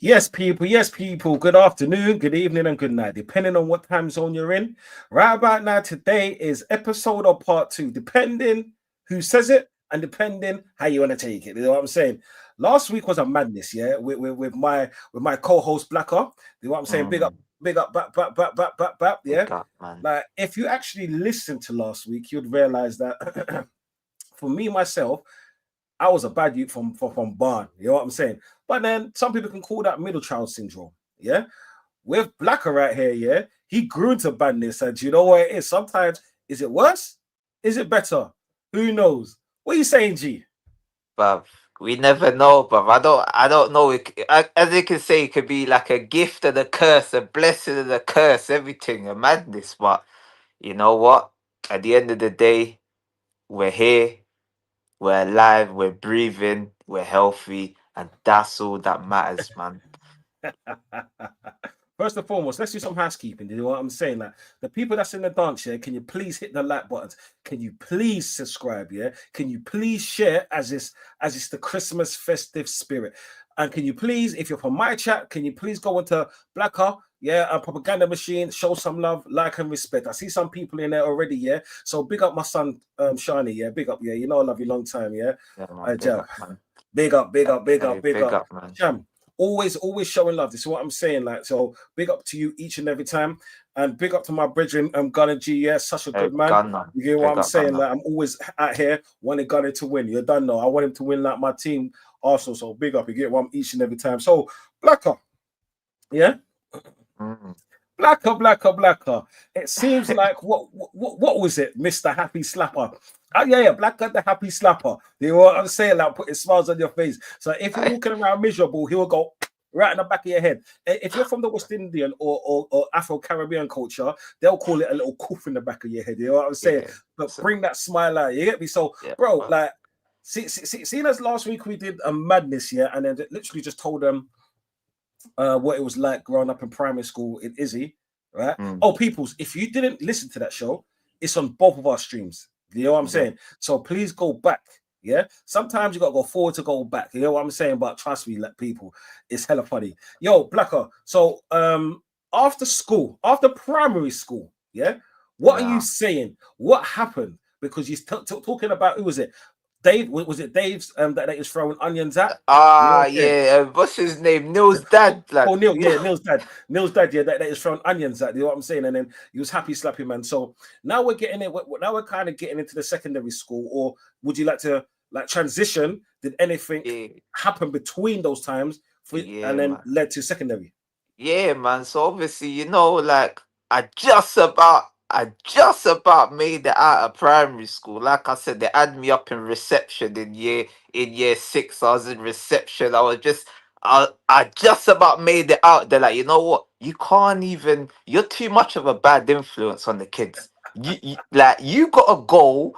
Yes, people. Good afternoon, good evening, and good night, depending on what time zone you're in. Right about now, today is episode or part two, depending who says it and depending how you want to take it. You know what I'm saying? Last week was a madness, yeah, with my co-host Blacka. You know what I'm saying? Mm, Big up, back, big yeah. up, man. Like if you actually listened to last week, you'd realize that for me myself. I was a bad youth from Barn. You know what I'm saying? But then some people can call that middle child syndrome. Yeah. With Blacka right here, yeah, he grew into badness. And you know what it is? Sometimes is it worse? Is it better? Who knows? What are you saying, G? But we never know, but I don't know. As you can say, it could be like a gift and a curse, a blessing and a curse, everything, a madness. But you know what? At the end of the day, we're here, we're alive, we're breathing, we're healthy, and that's all that matters, man. First and foremost, let's do some housekeeping. You know what I'm saying? Like the people that's in the dance, yeah, can you please hit the like buttons? Can you please subscribe? Yeah, can you please share as it's the Christmas festive spirit? And can you please, if you're from my chat, can you please go into Blacker, yeah, a propaganda machine, show some love, like and respect. I see some people in there already, yeah. So big up my son, Shani, yeah, big up, yeah. You know I love you long time, yeah. Yeah, man. Big Jam. up, man. Big up, big up, big up, Hey, big big up. up, man. Jam. Always showing love. This is what I'm saying. Like, so big up to you each and every time. And big up to my brethren, Gunner G. Yeah, such a Hey, good man. Gunner. You hear what Big I'm up, saying? Gunner. Like, I'm always out here wanting Gunner to win. You don't know. I want him to win like my team, Arsenal. So big up. You get one each and every time. So, Blacker. Yeah. Mm. Blacker. It seems like what was it, Mr. Happy Slapper? Oh yeah, Blacker the Happy Slapper. You know what I'm saying? Like putting smiles on your face. So if you're walking around miserable, he will go right in the back of your head. If you're from the West Indian or Afro Caribbean culture, they'll call it a little coof in the back of your head. You know what I'm saying? Yeah. But So, bring that smile out. You get me? So, yeah. bro, like, seeing as last week we did a madness, yeah, and then literally just told them what it was like growing up in primary school in Izzy, right? Mm, Oh, peoples, if you didn't listen to that show, it's on both of our streams. You know what I'm yeah. saying? So please go back. Yeah. Sometimes you gotta go forward to go back. You know what I'm saying? But trust me, like people, it's hella funny. Yo, Blacker. So after school, after primary school, yeah. What are you Yeah. saying? What happened? Because you're talking about who was it? Dave, was it Dave's that he was throwing onions at? You know what Ah, I'm saying? yeah. What's his name? Neil's dad, Oh, lad. Neil, yeah, Neil's dad, yeah, that is throwing onions at. You know what I'm saying? And then he was happy slapping man. So now we're getting it. Now we're kind of getting into the secondary school. Or would you like to like transition? Did anything Yeah, happen between those times for yeah, and then man. led to secondary? Yeah, man. So obviously, like I just about made it out of primary school. Like I said, they had me up in reception in year six. I was in reception. I just about made it out. They're like, you know what? You can't even. You're too much of a bad influence on the kids. You gotta go.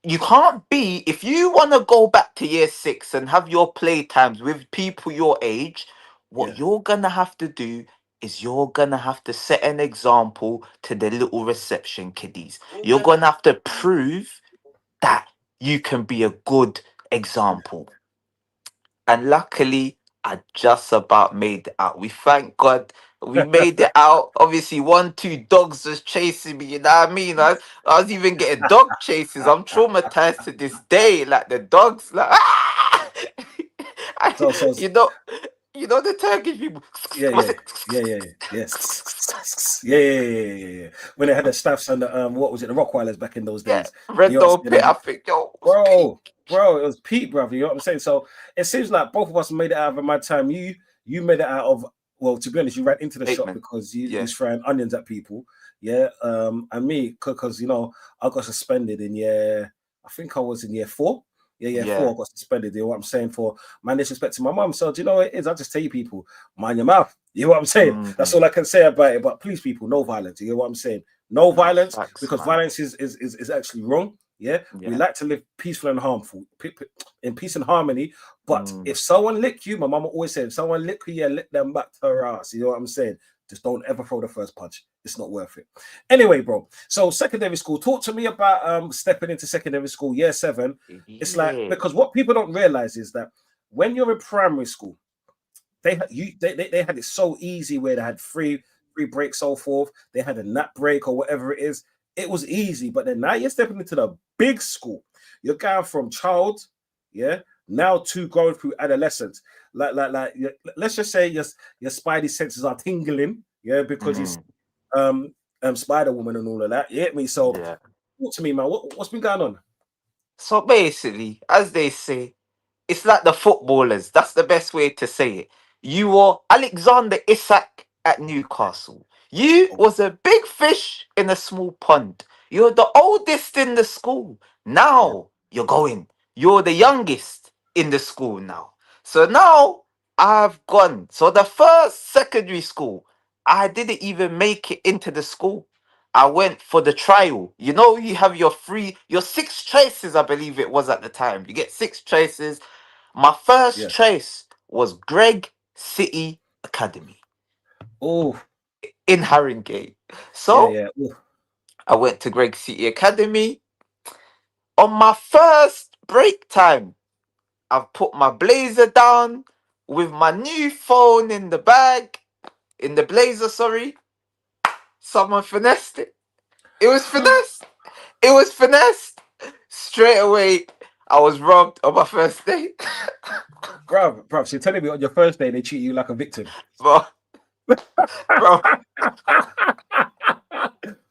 You can't be if you want to go back to year six and have your playtimes with people your age. What Yeah. you're gonna have to do is you're gonna have to set an example to the little reception kiddies. You're gonna have to prove that you can be a good example. And luckily, I just about made it out. We thank God we made it out. Obviously, one, two dogs was chasing me. You know what I mean? I was even getting dog chases. I'm traumatized to this day. Like the dogs, like So you know, the Turkish people. yeah, What's yeah, it? yeah. Yes. Yeah. When they had the staffs and the what was it, the Rottweilers back in those Yeah, days. You red know what dog I'm pit. saying? I think yo, it was peak. Bro, it was Pete, brother. You know what I'm saying? So it seems like both of us made it out of my time. You made it out of well, to be honest, you ran into the shop Statement. because you Yeah, was throwing onions at people. Yeah. And me, because I got suspended in year, I think I was in year four. Yeah, year yeah, four, I got suspended. You know what I'm saying? For my disrespect to my mum. So do you know what it is? I just tell you people, mind your mouth. You know what I'm saying? That's mm, all I can say about it. But please, people, no violence. You know what I'm saying? No nah, violence, facts, because man. violence is actually wrong. Yeah, we Yeah, like to live peaceful and harmful, in peace and harmony. But mm, if someone lick you, my mama always said, if someone lick you, yeah, lick them back to her ass. You know what I'm saying? Just don't ever throw the first punch. It's not worth it. Anyway, bro. So secondary school. Talk to me about stepping into secondary school, year seven. It's like yeah, because what people don't realize is that when you're in primary school, they had it so easy where they had free breaks, so forth. They had a nap break or whatever it is. It was easy, but then now you're stepping into the big school. You're going from child, yeah, now to going through adolescence. Let's just say your spidey senses are tingling, yeah, because it's Mm, um Spider Woman and all of that. You get me? So yeah. talk to me, man. What's been going on? So basically, as they say, it's like the footballers. That's the best way to say it. You were Alexander Isak at Newcastle. You Oh, was a big fish in a small pond. You're the oldest in the school. yeah, Now you're going. You're the youngest in the school now. So now I've gone. So the first secondary school, I didn't even make it into the school. I went for the trial. You know, you have your six choices, I believe it was at the time. You get six choices. My first yeah, choice was Greg City Academy oh, in Haringey. yeah, So yeah. Ooh. I went to Greg City Academy. On my first break time, I've put my blazer down with my new phone in the bag, in the blazer, sorry. Someone finessed it. It was finessed. It was finessed. Straight away, I was robbed on my first day. Bro, so you're telling me on your first day they treat you like a victim. bro, bro,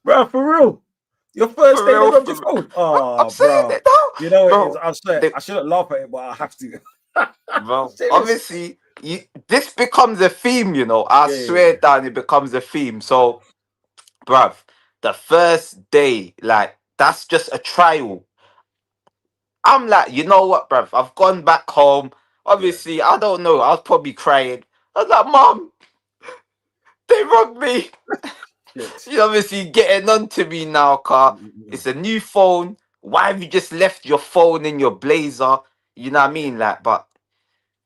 Bro, for real. Your first for day they real, robbed for your real. phone. Bro, I'm Oh, saying bro. it now. You know it is. Bro, I swear, they, I shouldn't laugh at it, but I have to. bro, Serious. obviously, this becomes a theme, you know. I Yeah, yeah, swear yeah. down, it becomes a theme. So, bruv, the first day, like, that's just a trial. I'm like, you know what, bruv? I've gone back home. Yeah. Obviously, I don't know. I was probably crying. I was like, Mom, they robbed me. Shit. She's obviously getting on to me now, car. Mm. It's a new phone. Why have you just left your phone in your blazer? You know what I mean? Like, but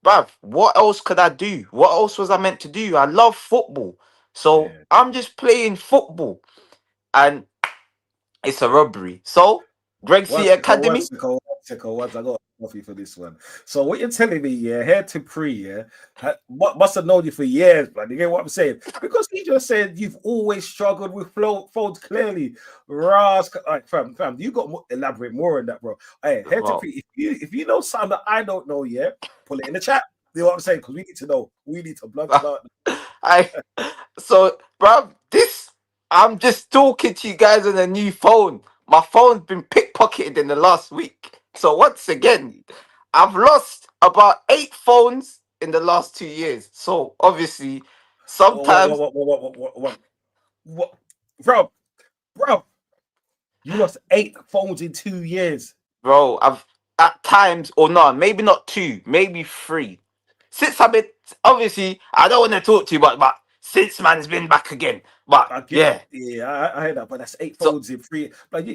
bruv, what else could I do? What else was I meant to do? I love football. So Yeah. I'm just playing football. And it's a robbery. So, Greg One C second, Academy. once I got coffee for this one. So what you're telling me, yeah, head to pre, yeah, must have known you for years, man. You get what I'm saying? Because he just said you've always struggled with phones clearly. Ras, like, fam, you got more, elaborate more on that, bro. Hey, head to Well, pre. If you know something that I don't know, yeah, pull it in the chat. You know what I'm saying? Because we need to know. We need to blunt it out. I so bruv, this I'm just talking to you guys on a new phone. My phone's been pickpocketed in the last week. So once again, I've lost about 8 phones in the last 2 years. So obviously, sometimes, What, bro, bro, you lost 8 phones in 2 years. bro, I've at times or no, maybe not two, maybe three. Since I've been obviously, I don't want to talk to you, but since man's been back again. But I get, yeah, yeah, I heard that, but that's eight so folds in three. Like,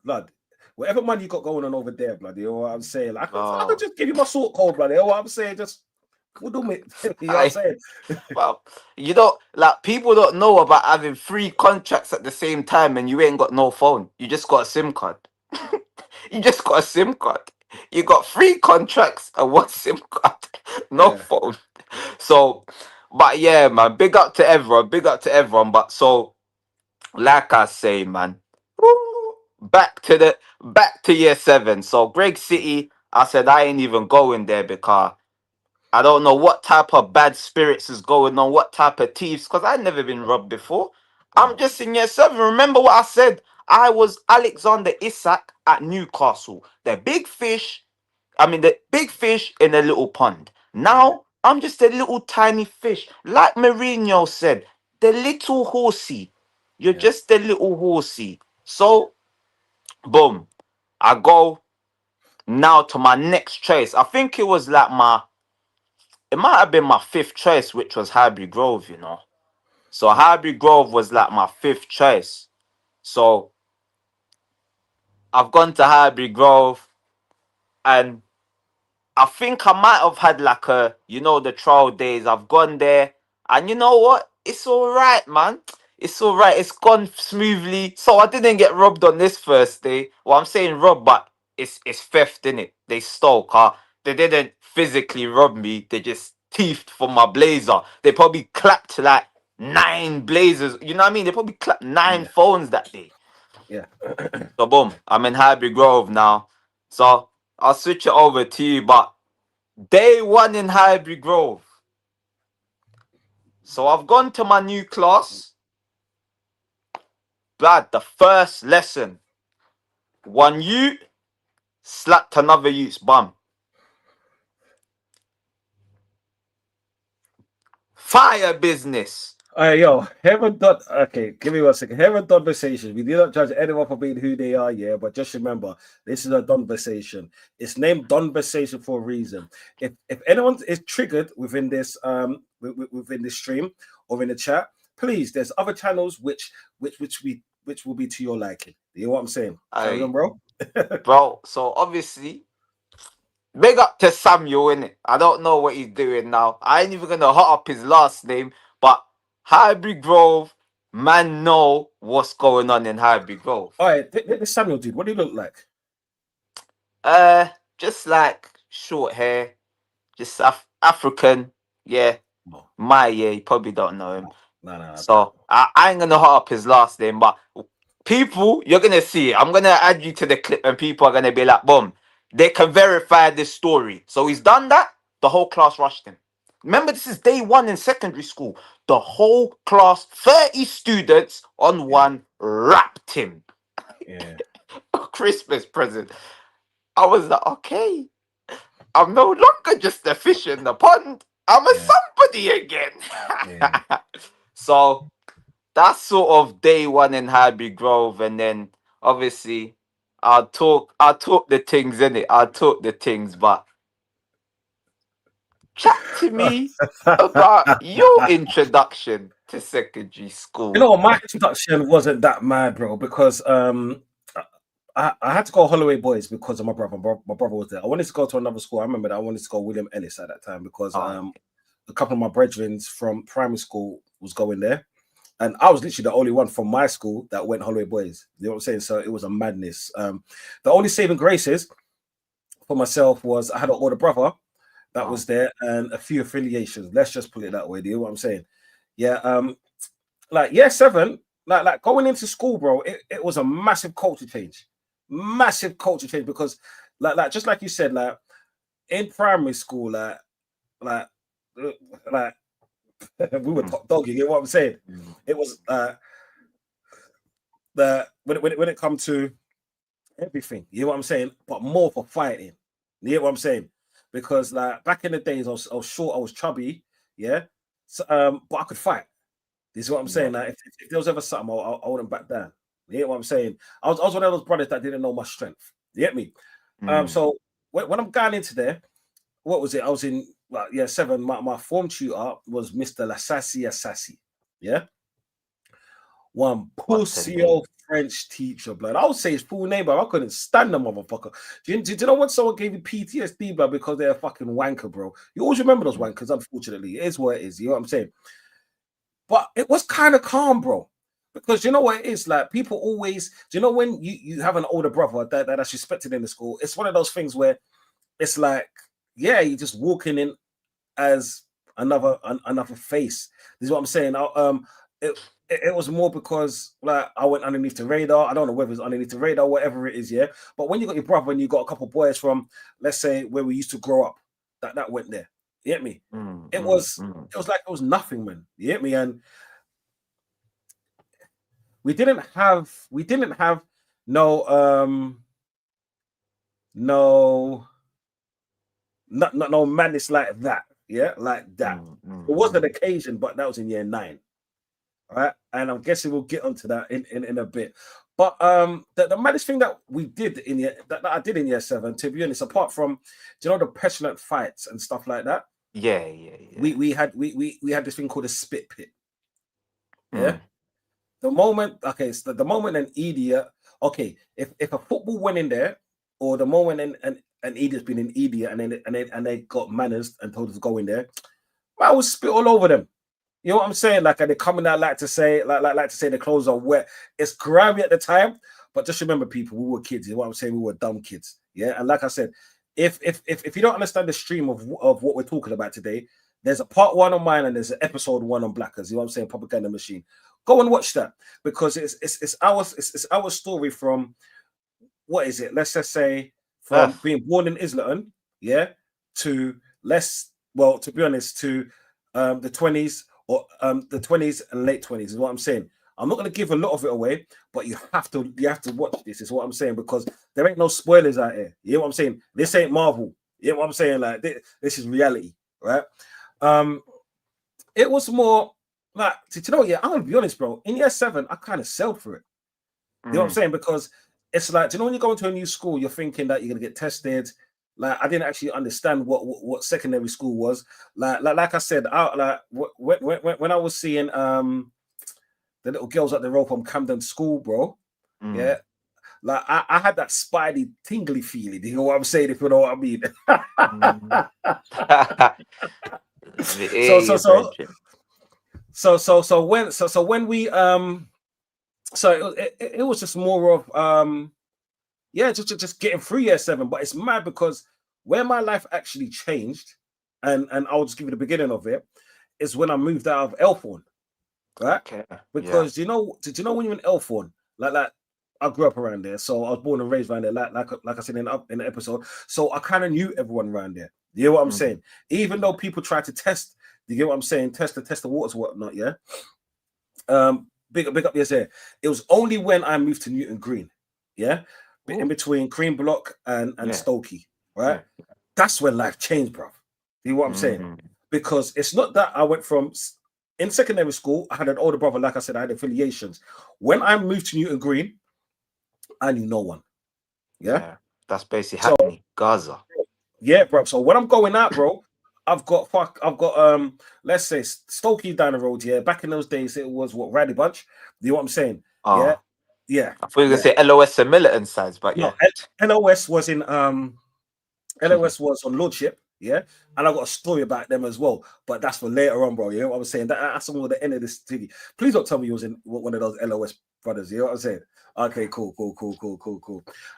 blood. Whatever money you got going on over there, blood. You know what I'm saying? Like, I could bro, just give you my sort code, blood. You know what I'm saying? Just we'll do it. You know what I'm I saying? Well, you don't like people don't know about having 3 contracts at the same time and you ain't got no phone. You just got a SIM card. You just got a SIM card. You got 3 contracts and one SIM card, no Yeah. phone. So, but yeah, man, big up to everyone, big up to everyone. But so, like I say, man, woo, back to year 7. So, Greg City, I said I ain't even going there because I don't know what type of bad spirits is going on, what type of thieves, because I've never been robbed before. I'm Mm. just in year 7. Remember what I said? I was Alexander Isak at Newcastle. The big fish in a little pond. Yeah. Now, I'm just a little tiny fish. Like Mourinho said, the little horsey. You're Yeah. just a little horsey. So, boom. I go now to my next choice. I think it might have been my fifth choice, which was Highbury Grove, you know. So Mm. Highbury Grove was like my fifth choice. So I've gone to Highbury Grove and I think I might have had like the trial days. I've gone there and you know what? It's all right, man. It's all right. It's gone smoothly. So I didn't get robbed on this first day. Well, I'm saying robbed, but it's theft, innit? They stole car. They didn't physically rob me. They just teeth for my blazer. They probably clapped like 9 blazers. You know what I mean? They probably clapped 9 Yeah. phones that day. Yeah. So boom, I'm in Highbury Grove now. So I'll switch it over to you. But day 1 in Highbury Grove. So I've gone to my new class. Blood, the first lesson. One youth slapped another youth's bum. Fire business. Yo, haven't done. Okay, give me 1 second. Haven't done conversation. We do not judge anyone for being who they are, yeah. But just remember, this is a conversation. It's named conversation for a reason. If anyone is triggered within this within this stream or in the chat, please. There's other channels which will be to your liking. You know what I'm saying? Carry on, bro. Bro, so obviously, big up to Samuel, innit? I don't know what he's doing now. I ain't even gonna hot up his last name, but Highbury Grove, man, know what's going on in Highbury Grove. All right, this Samuel dude, what do you look like? Just like short hair, just African, yeah. Oh. You probably don't know him. No. So I ain't gonna hot up his last name, but people, you're gonna see it. I'm gonna add you to the clip, and people are gonna be like, boom, they can verify this story. So he's done that. The whole class rushed him. Remember, this is day 1 in secondary school. The whole class, 30 students on one, wrapped him. Yeah. A Christmas present. I was like, okay, I'm no longer just a fish in the pond. I'm a somebody again. Yeah. So that's sort of day 1 in Highbury Grove, and then obviously I'll talk the things in it. I'll talk the things, but chat to me about your introduction to secondary school. You know what? My introduction wasn't that mad, bro, because I had to go Holloway Boys because of my brother. My brother was there. I wanted to go to another school. I remember that I wanted to go William Ellis at that time because a couple of my brethren from primary school was going there. And I was literally the only one from my school that went Holloway Boys. You know what I'm saying? So it was a madness. The only saving graces for myself was I had an older brother that was there and a few affiliations. Let's just put it that way. Do you know what I'm saying? Yeah. Like year 7, like going into school, bro, it was a massive culture change. Massive culture change because like just like you said, like in primary school, like we were top dog, you get what I'm saying? It was when it comes to everything, you know what I'm saying? But more for fighting. You get what I'm saying? Because like back in the days, I was short, I was chubby, yeah. So, but I could fight. This is what I'm saying. Like if there was ever something, I wouldn't back down. You get what I'm saying? I was one of those brothers that didn't know my strength. You get me? So when I'm going into there, what was it? I was in year 7. My form tutor was Mr. Asasi. Yeah. One pussy old French teacher, blood. I would say his full name, but I couldn't stand the motherfucker. Do you know when someone gave you PTSD, blood, because they're a fucking wanker, bro? You always remember those wankers, unfortunately. It is what it is. You know what I'm saying? But it was kind of calm, bro. Because you know what it is, like people always, do you know when you have an older brother that's respected in the school? It's one of those things where it's like, yeah, you're just walking in as another face. This is what I'm saying. It was more because like I went underneath the radar. I don't know whether it's underneath the radar, whatever it is, yeah. But when you got your brother and you got a couple of boys from, let's say, where we used to grow up, that went there. You get me? It was like it was nothing, man. You get me? And we didn't have no madness like that. Yeah, like that. It wasn't an occasion, but that was in year 9. All right, and I'm guessing we'll get onto that in a bit. But the maddest thing that we did that I did in year 7, to be honest, apart from, do you know, the petulant fights and stuff like that? Yeah. We had this thing called a spit pit. Yeah. The moment an idiot, okay, if a football went in there, or the moment an idiot's been an idiot and they got manners and told us to go in there, I would spit all over them. You know what I'm saying? Like, and they coming out like to say the clothes are wet. It's grimy at the time, but just remember, people, we were kids. You know what I'm saying? We were dumb kids. Yeah, and like I said, if you don't understand the stream of what we're talking about today, There's a part 1 on mine and there's an episode 1 on Blackers. You know what I'm saying? Propaganda Machine. Go and watch that because it's our story from what is it? Let's just say from Earth. being born in Islington, yeah, to to be honest, to the 20s or the 20s and late 20s is what I'm saying. I'm not going to give a lot of it away, but you have to watch this. Is what I'm saying because there ain't no spoilers out here. You know what I'm saying? This ain't Marvel. You know what I'm saying? Like this is reality, right? It was more like, you know, yeah, I'm gonna be honest, bro. In year 7, I kind of sailed for it. You know what I'm saying? Because it's like, you know, when you go into a new school, you're thinking that you're gonna get tested. Like, I didn't actually understand what secondary school was. Like I said, when I was seeing the little girls at the rope on Camden School, bro. Yeah. Like I had that spidey tingly feeling. You know what I'm saying? If you know what I mean. So when we it was just more of just getting through year 7. But it's mad because where my life actually changed, and I'll just give you the beginning of it, is when I moved out of Elthorne, right? Okay. Because did you know when you're in Elthorne, like I grew up around there, so I was born and raised around there, like I said in the episode. So I kind of knew everyone around there. You know what I'm saying? Even though people try to test, you get what I'm saying? Test the waters, whatnot, yeah. Big up yes there. It was only when I moved to Newington Green, yeah, in between Cream Block and Stokey, right? Yeah. That's when life changed, bro. You know what I'm saying? Because it's not that I went from in secondary school, I had an older brother, like I said, I had affiliations. When I moved to Newington Green, I knew no one. Yeah. That's basically Hackney, Gaza. Yeah, bro. So when I'm going out, bro, I've got let's say Stokey down the road. Yeah, back in those days, it was Rowdy Bunch. You know what I'm saying? Yeah. I thought you were gonna say LOS and militant sides, but no, LOS was in LOS was on Lordship. Yeah, and I got a story about them as well, but that's for later on, bro. You know what I'm saying? That's on the end of this TV. Please don't tell me you was in one of those LOS brothers. You know what I'm saying? Okay, cool.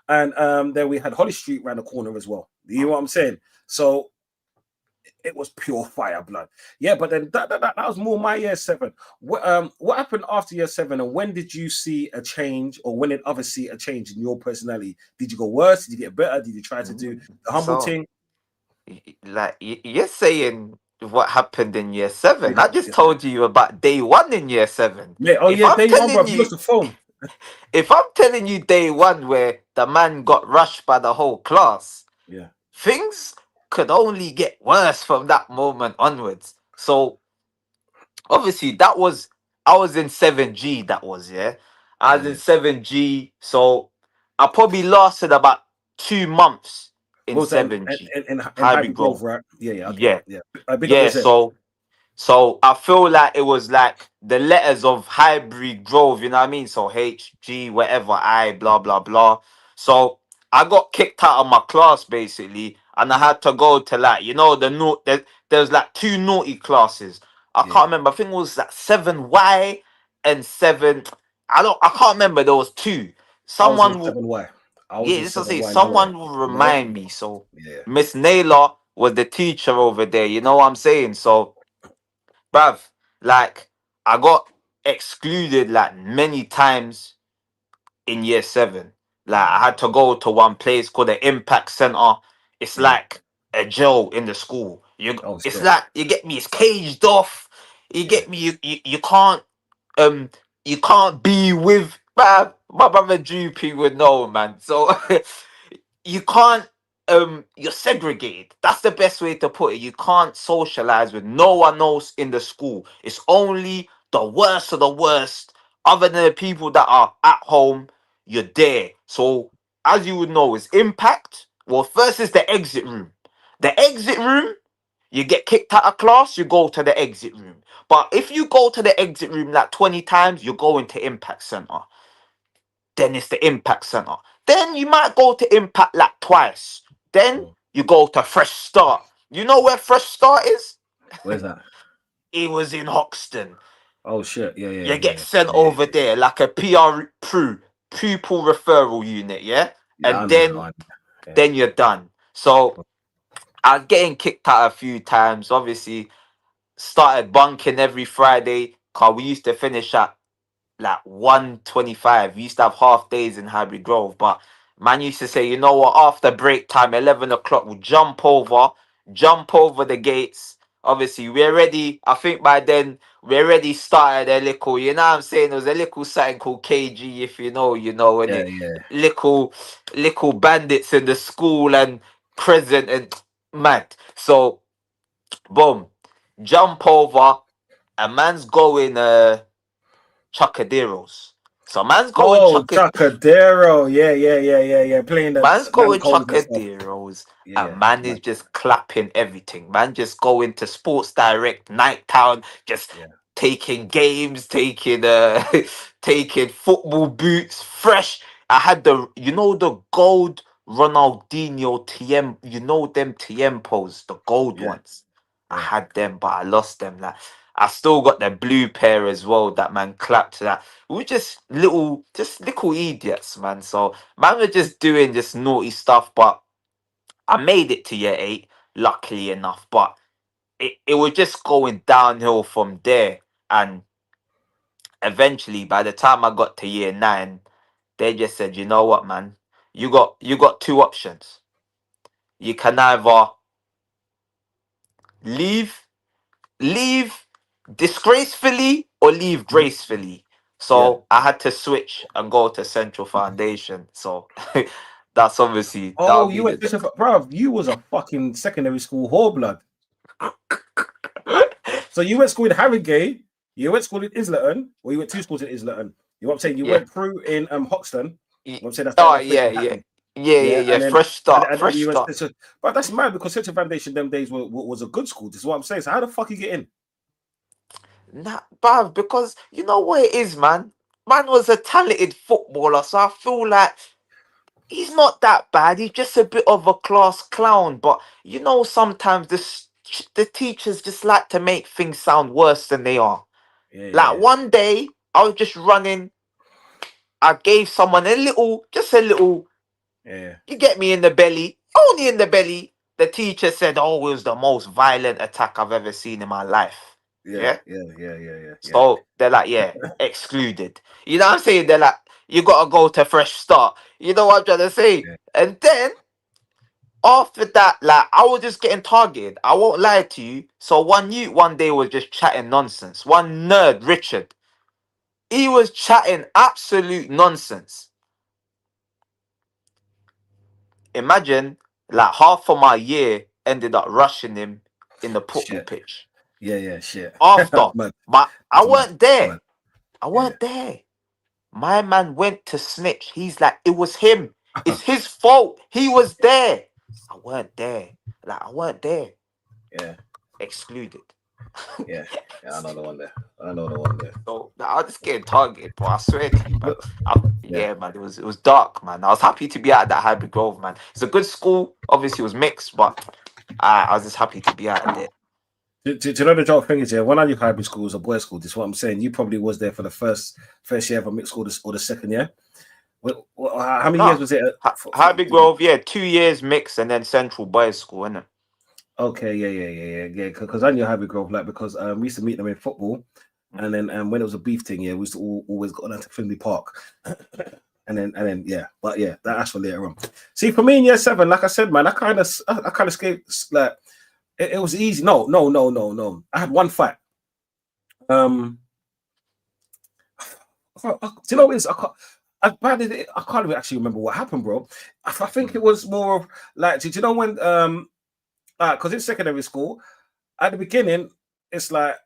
And then we had Holly Street around the corner as well. You know what I'm saying? So it was pure fire blood. Yeah, but then that was more my year 7. What happened after year 7, and when did you see a change, or when did others see a change in your personality? Did you go worse? Did you get better? Did you try to do the humble thing? Like you're saying what happened in year 7. I just told you about day 1 in year 7. Yeah, day 1, bro. You the phone. If I'm telling you day 1 where the man got rushed by the whole class, things could only get worse from that moment onwards. So obviously I was in 7G. I was in 7G. So I probably lasted about 2 months in 7G. In Highbury Grove, right? So I feel like it was like the letters of Highbury Grove, you know what I mean? So H, G, whatever, I, blah, blah, blah. So I got kicked out of my class basically, and I had to go to like, you know, there's like 2 naughty classes. I can't remember. I think it was like 7Y and 7. I can't remember. There was 2. Someone will 7Y. Someone will remind me. So Miss Naylor was the teacher over there. You know what I'm saying? So, bruv, like I got excluded like many times in year 7. Like I had to go to one place called the Impact Center. It's like a jail in the school. Like you get me. It's caged off. You get me. You can't you can't be with man. My brother Droopy would know, man. So you can't you're segregated. That's the best way to put it. You can't socialize with no one else in the school. It's only the worst of the worst. Other than the people that are at home, you're there. So as you would know, it's impact. Well, first is the exit room. The exit room, you get kicked out of class, you go to the exit room. But if you go to the exit room like 20 times, you're going to Impact Center. Then it's the Impact Center. Then you might go to Impact like twice. Then you go to Fresh Start. You know where Fresh Start is? Where's that? It was in Hoxton. Oh shit! Yeah. You get sent over there like a pupil referral unit, and then you're done. So I was getting kicked out a few times. Obviously, started bunking every Friday. Cause we used to finish at like 1:25. We used to have half days in Highbury Grove, but man used to say, you know what, after break time, 11 o'clock, we'll jump over the gates. Obviously, we're ready. I think by then we already started a little, you know what I'm saying? There was a little something called KG, if you know, and Yeah, it yeah. little bandits in the school and Crescent and mad. So boom, jump over, a man's going Chuquerderos. So Oh, Chuquerdero. Yeah. Playing the man's dunk going cones and stuff. Chuquerderos, and Yeah, man is man. just clapping everything. Man just going to Sports Direct, Night Town, just Yeah, taking games, taking taking football boots, fresh. I had the gold Ronaldinho TM, them Tiempos, the gold yeah, ones. I yeah. had them, but I lost them. Like I still got the blue pair as well. That man clapped to that. We were just little idiots, man. So man were just doing just naughty stuff, but I made it to year 8, luckily enough. But it was just going downhill from there. And eventually, by the time I got to year 9, they just said, you know what, man? You got two options. You can either leave leave disgracefully or leave Mhm. gracefully. Yeah. So I had to switch and go to Central Foundation. So that's obviously that'll Oh, be you went the to bro. You was a fucking secondary school whore blood. So you went school in Harrogate. You went school in Islington, or you went two schools in Islington. You know what I'm saying? You yeah. went through in Hoxton. You know what I'm saying that's Oh that's yeah, basically yeah. Hackney. Yeah, Yeah. Fresh start, and then fresh you went start. to, but that's mad because Central Foundation them days was a good school. This is what I'm saying. So how the fuck you get in? Nah, bruv, because you know what it is, man. Man was a talented footballer, so I feel like he's not that bad. He's just a bit of a class clown. But sometimes the teachers just like to make things sound worse than they are. Like Yeah, one day, I was just running. I gave someone just a little, yeah, you get me in the belly, only in the belly. The teacher said, oh, it was the most violent attack I've ever seen in my life. yeah, Yeah. yeah. So they're like, yeah, excluded. You know what I'm saying? They're like, you gotta go to fresh start. You know what I'm trying to say? Yeah. And then after that, like I was just getting targeted. I won't lie to you. So one youth one day was just chatting nonsense. One nerd, Richard, he was chatting absolute nonsense. Imagine like half of my year ended up rushing him in the football Shit. pitch. Yeah, shit. After, That's mad. but I That's mad. weren't That's there. mad. I Yeah. weren't there. My man went to snitch. He's like, it was him. It's his fault. He was there. I weren't there. Like I weren't there. Yeah. Excluded. Yeah. Yeah. I know the one there. I know the one there. So like, I was just getting targeted, bro. I swear to you, man. Look, yeah. Yeah, man. It was dark, man. I was happy to be out of that Hybrid Grove, man. It's a good school. Obviously, it was mixed, but I was just happy to be out of there. Do you know the joke thing is, yeah, when I knew hybrid school was a boys' school, this is what I'm saying. You probably was there for the first year of a mixed school or the second year. How many years No, was it? Hybrid Grove, yeah, 2 years mixed, and then Central Boys School, innit? Okay, yeah. Because I knew hybrid growth, like because we used to meet them in football, and then when it was a beef thing, yeah, we used to always go down to Finley Park, and then yeah, but yeah, that's for later on. See, for me in year 7, like I said, man, I kind of escaped. Like it was easy. No. I had one fight. Um, do you know what it is? I can't even actually remember what happened, bro. I think it was more of like, did you know when because in secondary school at the beginning, it's like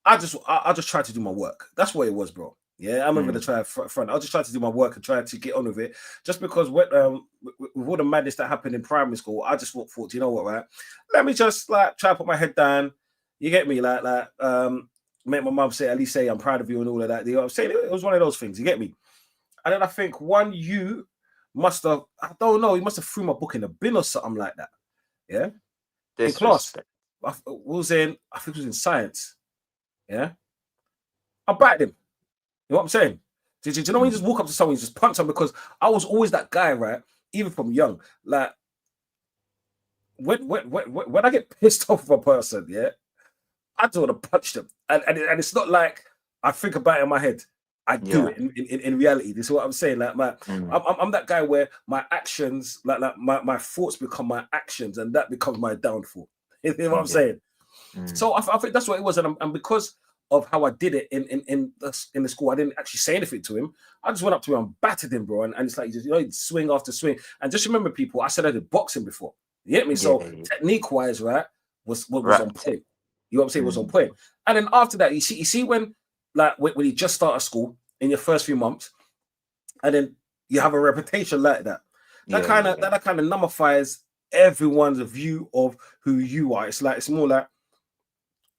I just tried to do my work. That's what it was, bro. Yeah, I'm not gonna try front. I just tried to do my work and try to get on with it. Just because with all the madness that happened in primary school, I just thought, you know what, right? Let me just like try to put my head down. You get me, make my mum say, at least say I'm proud of you and all of that. You know what I'm saying? It was one of those things. You get me? And then I think you must have, I don't know, he must have threw my book in the bin or something like that. Yeah, in class. Disrespect. I think it was in science. Yeah, I backed him. You know what I'm saying? Did you know when you just walk up to someone, you just punch them? Because I was always that guy, right? Even from young, like when I get pissed off of a person, yeah, I just want to punch them. And it's not like I think about it in my head. I do Yeah. it in reality. This is what I'm saying. Like I'm that guy where my actions, like my thoughts become my actions, and that becomes my downfall. You know what I'm saying? So I think that's what it was, and because of how I did it in the school, I didn't actually say anything to him. I just went up to him and battered him, bro. And it's like, you know, swing after swing. And just remember, people, I said I did boxing before. You get me? So technique wise, right, was on point. You know what I'm saying? Was on point. And then after that, you see when you just start school in your first few months, and then you have a reputation like that. That kind of nullifies everyone's view of who you are. It's more like,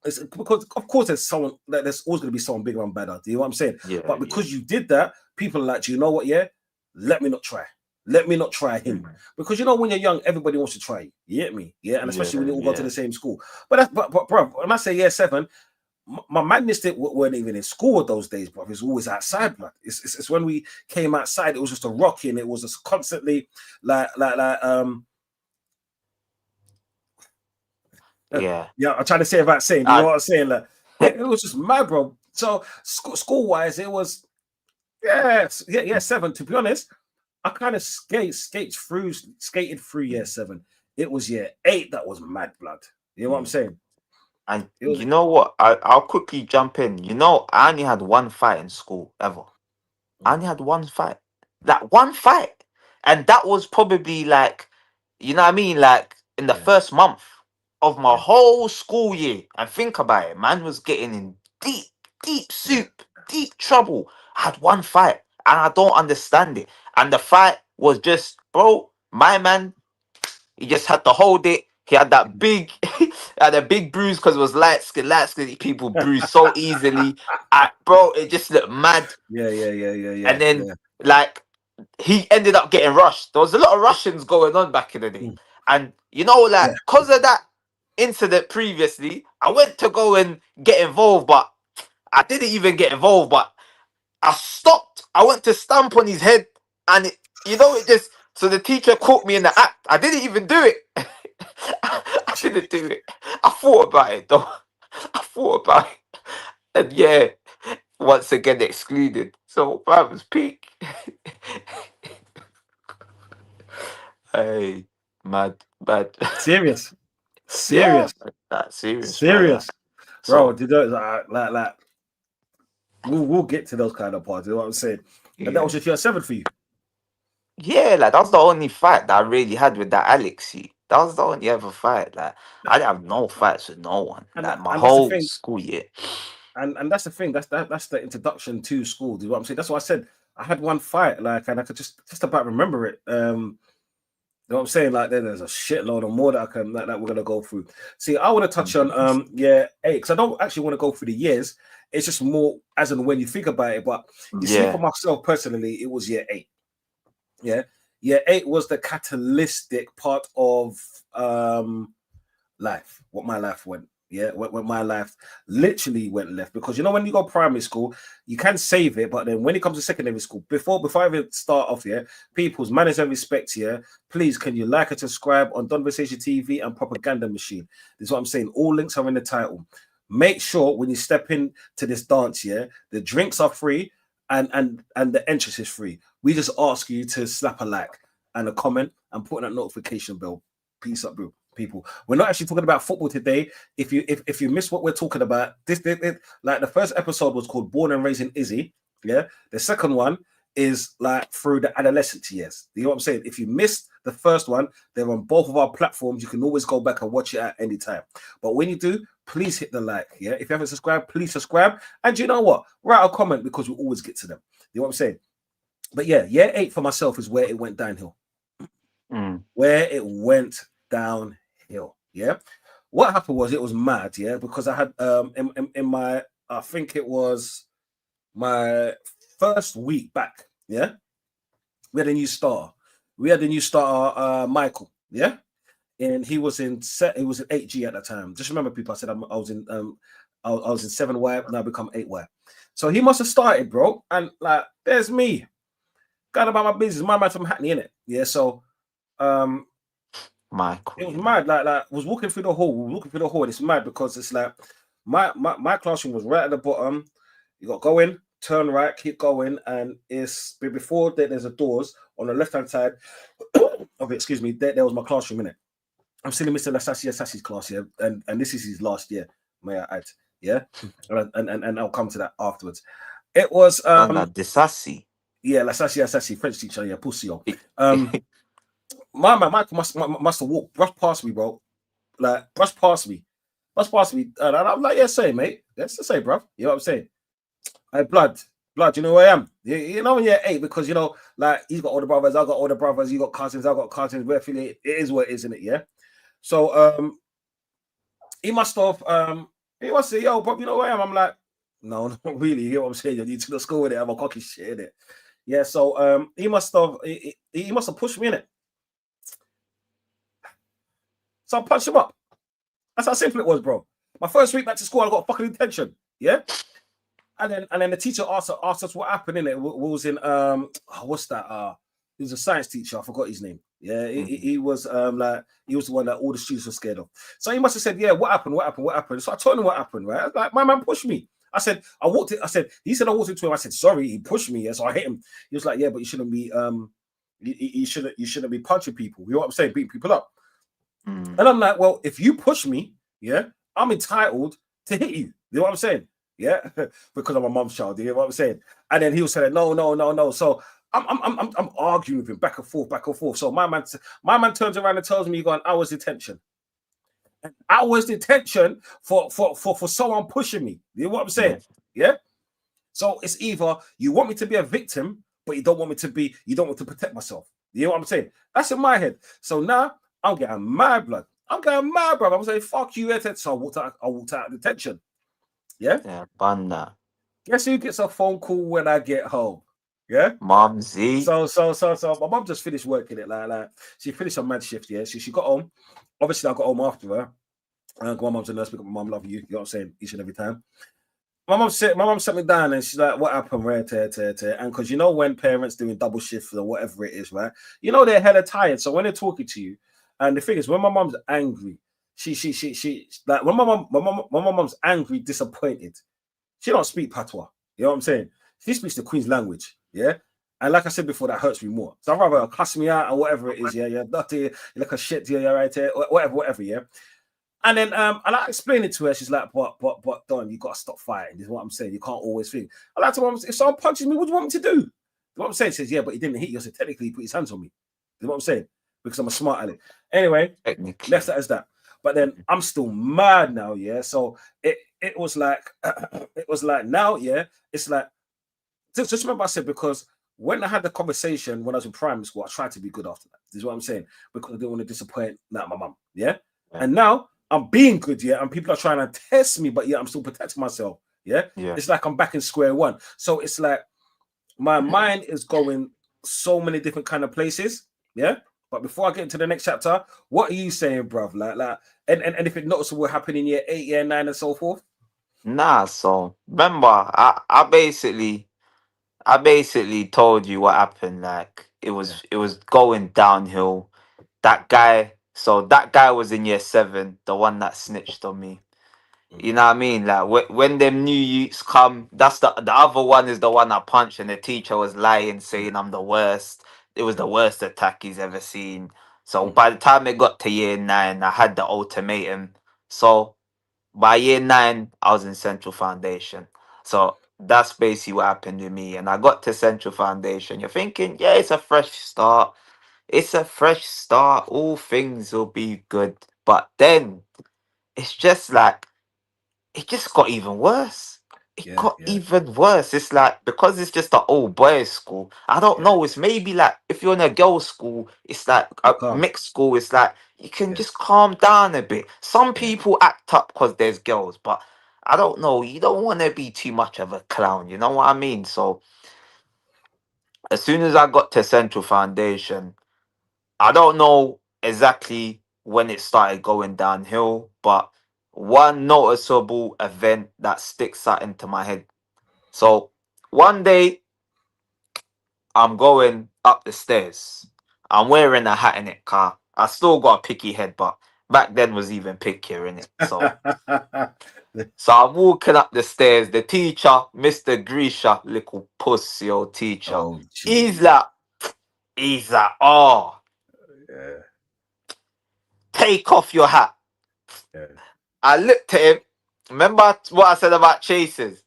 it's because of course there's always going to be someone bigger and better. Do you know what I'm saying? But because you did that, people are like, you know what? Yeah, let me not try. Let me not try him. Because you know, when you're young, everybody wants to try you. You get me? Yeah, and especially when you all go to the same school. But bro, when I say year 7, my madness weren't even in school those days, bro. It was always outside, blood. It's when we came outside, it was just a rocking. It was just constantly I'm trying to say about saying, you know what I'm saying? Like, it was just mad, bro. So school wise, it was 7. To be honest, I kind of skated through year 7. It was year 8 that was mad, blood. You know what I'm saying? And you know what? I'll quickly jump in. You know, I only had one fight in school ever. I only had one fight. Like one fight. And that was probably like, you know what I mean? Like in the first month of my whole school year. And think about it, man was getting in deep soup, deep trouble. I had one fight and I don't understand it. And the fight was just, bro, my man, he just had to hold it. He had that big, had a big bruise because it was light skin people bruise so easily. Bro, it just looked mad. Yeah. And then, like, he ended up getting rushed. There was a lot of Russians going on back in the day. And, you know, like, because of that incident previously, I went to go and get involved, but I didn't even get involved, but I stopped. I went to stamp on his head, and it just, so the teacher caught me in the act. I didn't even do it. I didn't do it. I thought about it, though. I thought about it. And once again excluded. So that was peak. Hey, mad. Serious. That's serious, bro. Did those like we'll get to those kind of parts. You know what I'm saying? And that was just year 7 for you. Yeah, like that was the only fight that I really had with that Alexi. That was the only ever fight. Like I didn't have no fights with no one. Like my whole school year. And that's the thing. That's the introduction to school. Do you know what I'm saying? That's why I said I had one fight, like, and I could just about remember it. You know what I'm saying? Like, there's a shitload of more that I can that we're gonna go through. See, I want to touch on year 8 because I don't actually want to go through the years. It's just more as and when you think about it. But you see, for myself personally, it was year 8. Yeah, year 8 was the catalytic part of life. What my life went. Yeah, when my life literally went left, because you know, when you go primary school, you can save it, but then when it comes to secondary school, before I even start off here, people's manners and respect here, please can you like and subscribe on Conversation TV and Propaganda Machine? This is what I'm saying. All links are in the title. Make sure when you step into this dance, the drinks are free and the entrance is free. We just ask you to slap a like and a comment and put on that notification bell. Peace up, bro. People, we're not actually talking about football today. If you miss what we're talking about, this like the first episode was called Born and Raised in Izzy. Yeah, the second one is like through the adolescent years. You know what I'm saying? If you missed the first one, they're on both of our platforms. You can always go back and watch it at any time. But when you do, please hit the like. Yeah, if you haven't subscribed, please subscribe. And you know what? Write a comment because we always get to them. You know what I'm saying? But yeah, year 8 for myself is where it went downhill. Where it went downhill. Yeah, what happened was it was mad. Yeah, because I had in my, I think it was my first week back. Yeah, we had a new starter. Michael. Yeah, and he was in 8G at the time. Just remember, people, I said I was in 7Y, now become 8Y. So he must have started, bro. And like, there's me going about my business. My man from Hackney, innit? Yeah, so Michael, it was mad. Like was walking through the hall. And it's mad because it's like my classroom was right at the bottom. You got to go in, turn right, keep going, and it's before there's a doors on the left hand side of it. Excuse me. There was my classroom in it. I'm still in Mr. Lassasi's class, yeah, and this is his last year, may I add, yeah, and I'll come to that afterwards. It was On that Disasi. yeah, Lassasi, French teacher, yeah, pussy. My man, Michael must have walked, brushed past me, bro, like brushed past me, and I'm like, yeah, say, mate, let's just say, bro, you know what I'm saying? Hey, blood, you know who I am. You know when you're 8, because you know, like he's got older brothers, I got older brothers, you got cousins, I got cousins. We're affiliated. It is what it is, isn't it? Yeah. So he must have say, yo, bro, you know who I am? I'm like, no, not really. You know what I'm saying? You need to go to school with it. I'm a cocky shit in it. Yeah. So he must have pushed me in it. So I punched him up. That's how simple it was, bro. My first week back to school, I got fucking detention. Yeah. And then the teacher asked us what happened in it. Was in what's that? He was a science teacher. I forgot his name. Yeah, he was like he was the one that all the students were scared of. So he must have said, yeah, what happened? So I told him what happened, right? Like my man pushed me. I said, he said I walked into him. I said, sorry, he pushed me. Yeah, so I hit him. He was like, yeah, but you shouldn't be you shouldn't be punching people. You know what I'm saying? Beating people up. And I'm like, well, if you push me, yeah, I'm entitled to hit you. You know what I'm saying? Yeah, because I'm a mum's child. You know what I'm saying? And then he was saying, no. So I'm arguing with him back and forth. So my man turns around and tells me, "You got an hour's detention. An hour's detention for someone pushing me." You know what I'm saying? Yeah. So it's either you want me to be a victim, but you don't want to protect myself. You know what I'm saying? That's in my head. So now I'm getting mad, blood. I'm saying, fuck you, so I walked out of detention. Yeah, Banda. Guess who gets a phone call when I get home? Yeah, Mumzy. So my mum just finished working it. Like she finished her mad shift. Yeah, she got home. Obviously, I got home after her. My mum's a nurse. Because my mum love you. You know what I'm saying? Each and every time. My mum sat me down and she's like, "What happened, right?" And because you know when parents doing double shift or whatever it is, right? You know they're hella tired. So when they're talking to you, and the thing is, when my mum's angry, she like when my mum's angry, disappointed. She don't speak patois. You know what I'm saying? She speaks the Queen's language. Yeah. And like I said before, that hurts me more. So I'd rather cuss me out or whatever it is. Yeah, yeah, dirty, you're like a shit. Yeah, right here, whatever. Yeah. And then and I explained it to her. She's like, but Don, you gotta stop fighting. This is what I'm saying. You can't always think. I like to mom, if someone punches me, what do you want me to do? You know what I'm saying? She says, yeah, but he didn't hit you. I said, technically, he put his hands on me. You know what I'm saying? Because I'm a smart aleck. Anyway, left that as that. But then I'm still mad now, yeah. So it was like now, yeah. It's like just remember I said, because when I had the conversation when I was in primary school, I tried to be good after that. This is what I'm saying, because I didn't want to disappoint my mum, yeah? And now I'm being good, yeah, and people are trying to test me, but yeah, I'm still protecting myself, yeah. It's like I'm back in square one. So it's like my mind is going so many different kind of places, yeah. But before I get into the next chapter, what are you saying, bruv? Like, and anything noticeable happen in year 8, year 9, and so forth? Nah, so remember, I basically told you what happened. Like it was going downhill. That guy was in year 7, the one that snitched on me. You know what I mean? Like when them new youths come, that's the other one is the one I punched, and the teacher was lying, saying I'm the worst. It was the worst attack he's ever seen. So by the time it got to year 9, I had the ultimatum. So by year 9, I was in Central Foundation. So that's basically what happened to me. And I got to Central Foundation. You're thinking, yeah, it's a fresh start. It's a fresh start. All things will be good. But then it's just like it just got even worse. It got even worse. It's like because it's just an old boys' school. I don't know. It's maybe like if you're in a girls' school, it's like a mixed school. It's like you can just calm down a bit. Some people act up because there's girls, but I don't know. You don't want to be too much of a clown. You know what I mean? So as soon as I got to Central Foundation, I don't know exactly when it started going downhill, but one noticeable event that sticks out into my head. So one day I'm going up the stairs. I'm wearing a hat in it, car. I still got a picky head, but back then was even pickier, innit? So I'm walking up the stairs. The teacher, Mr. Grisha, little pussy old teacher, Oh, he's jeez. like, oh, Yeah, take off your hat. yeah. I looked at him. Remember what I said about chasers?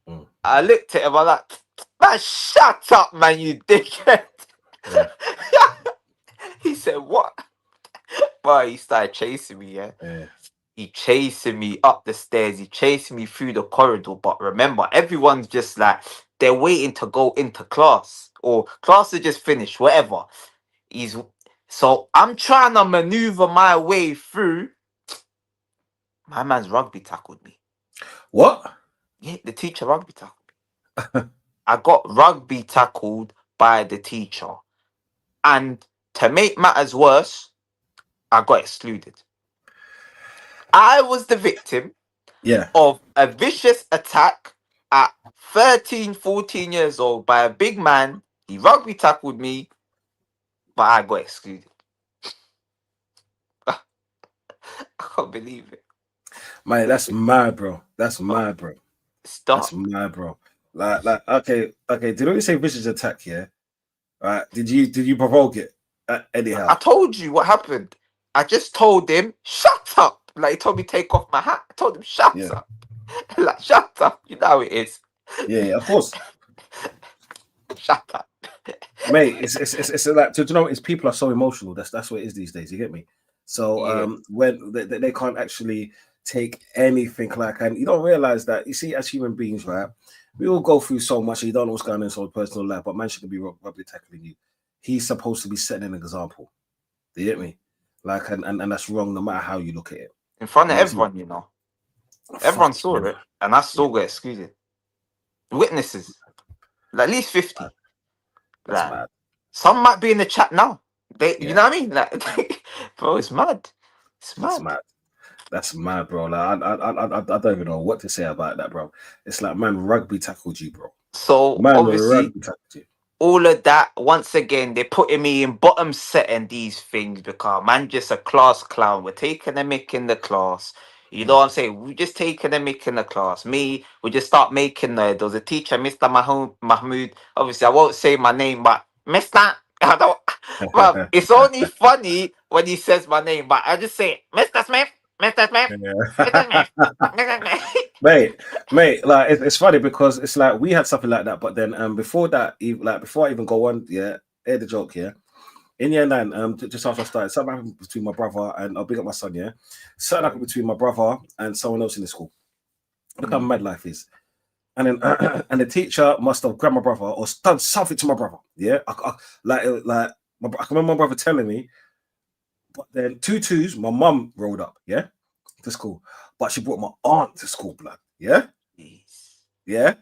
Mm, I looked at him. I'm like, man, shut up, man, you dickhead. yeah, He said, what? But he started chasing me, yeah. yeah. He chasing me up the stairs. He chasing me through the corridor. But remember, everyone's just like, they're waiting to go into class. Or class is just finished, whatever. So I'm trying to maneuver my way through. My man's rugby tackled me. What? Yeah, the teacher rugby tackled me. I got rugby tackled by the teacher. And to make matters worse, I got excluded. I was the victim Yeah. of a vicious attack at 13, 14 years old by a big man. He rugby tackled me, but I got excluded. I can't believe it. Man, that's mad, bro. That's mad, bro. Stop. That's mad, bro. Okay. Do you know what you say vicious attack, yeah? Right. Did you provoke it? I Anyhow. told you what happened. I just told him, shut up. Like, he told me take off my hat. I told him, shut Yeah. up. Like, shut up. You know how it is. Yeah, of course. Shut up. Mate, it's like, do you know, it's people are so emotional. That's what it is these days. You get me? So Yeah. when they can't actually take anything like, and you don't realize that, you see, as human beings, right? We all go through so much, and you don't know what's going on in someone's personal life, but man shouldn't be rugby tackling you. He's supposed to be setting an example. Do you get me? Like, and that's wrong no matter how you look at it. In front of And it's everyone, you know. Everyone fuck saw yeah. it, and I Yeah, still got excluded. Witnesses, like, at least 50. that's Like, mad. some might be in the chat now. You Yeah, know what I mean? Like, bro, it's mad. It's that's mad. mad. That's mad, bro. Like, I don't even know what to say about that, bro. It's like, man, rugby tackled you, bro. So Man, obviously, rugby tackled you. all of that, once again, they're putting me in bottom setting these things because man just a class clown. We're taking a mick in the class. You know what I'm saying? We're just taking a mick in the class. Me, we just start making there was a teacher, Mr. Mahmood. Obviously, I won't say my name, but Mr. I don't, well, it's only funny when he says my name, but I just say Mr. Smith, Mr. Smith, Mr. Smith, Mr. Smith. mate, like it's funny because it's like we had something like that, but then before that, like before I even go on, yeah, hear the joke, yeah. In year 9, just after I started, something happened between my brother and I'll big up my son, yeah. Something happened between my brother and someone else in the school. Look how mad life is. And then and the teacher must have grabbed my brother or done something to my brother. Yeah, I can remember my brother telling me. But then 2 twos, my mum rolled up, yeah, to school. But she brought my aunt to school, blood. Yeah, Jeez. yeah.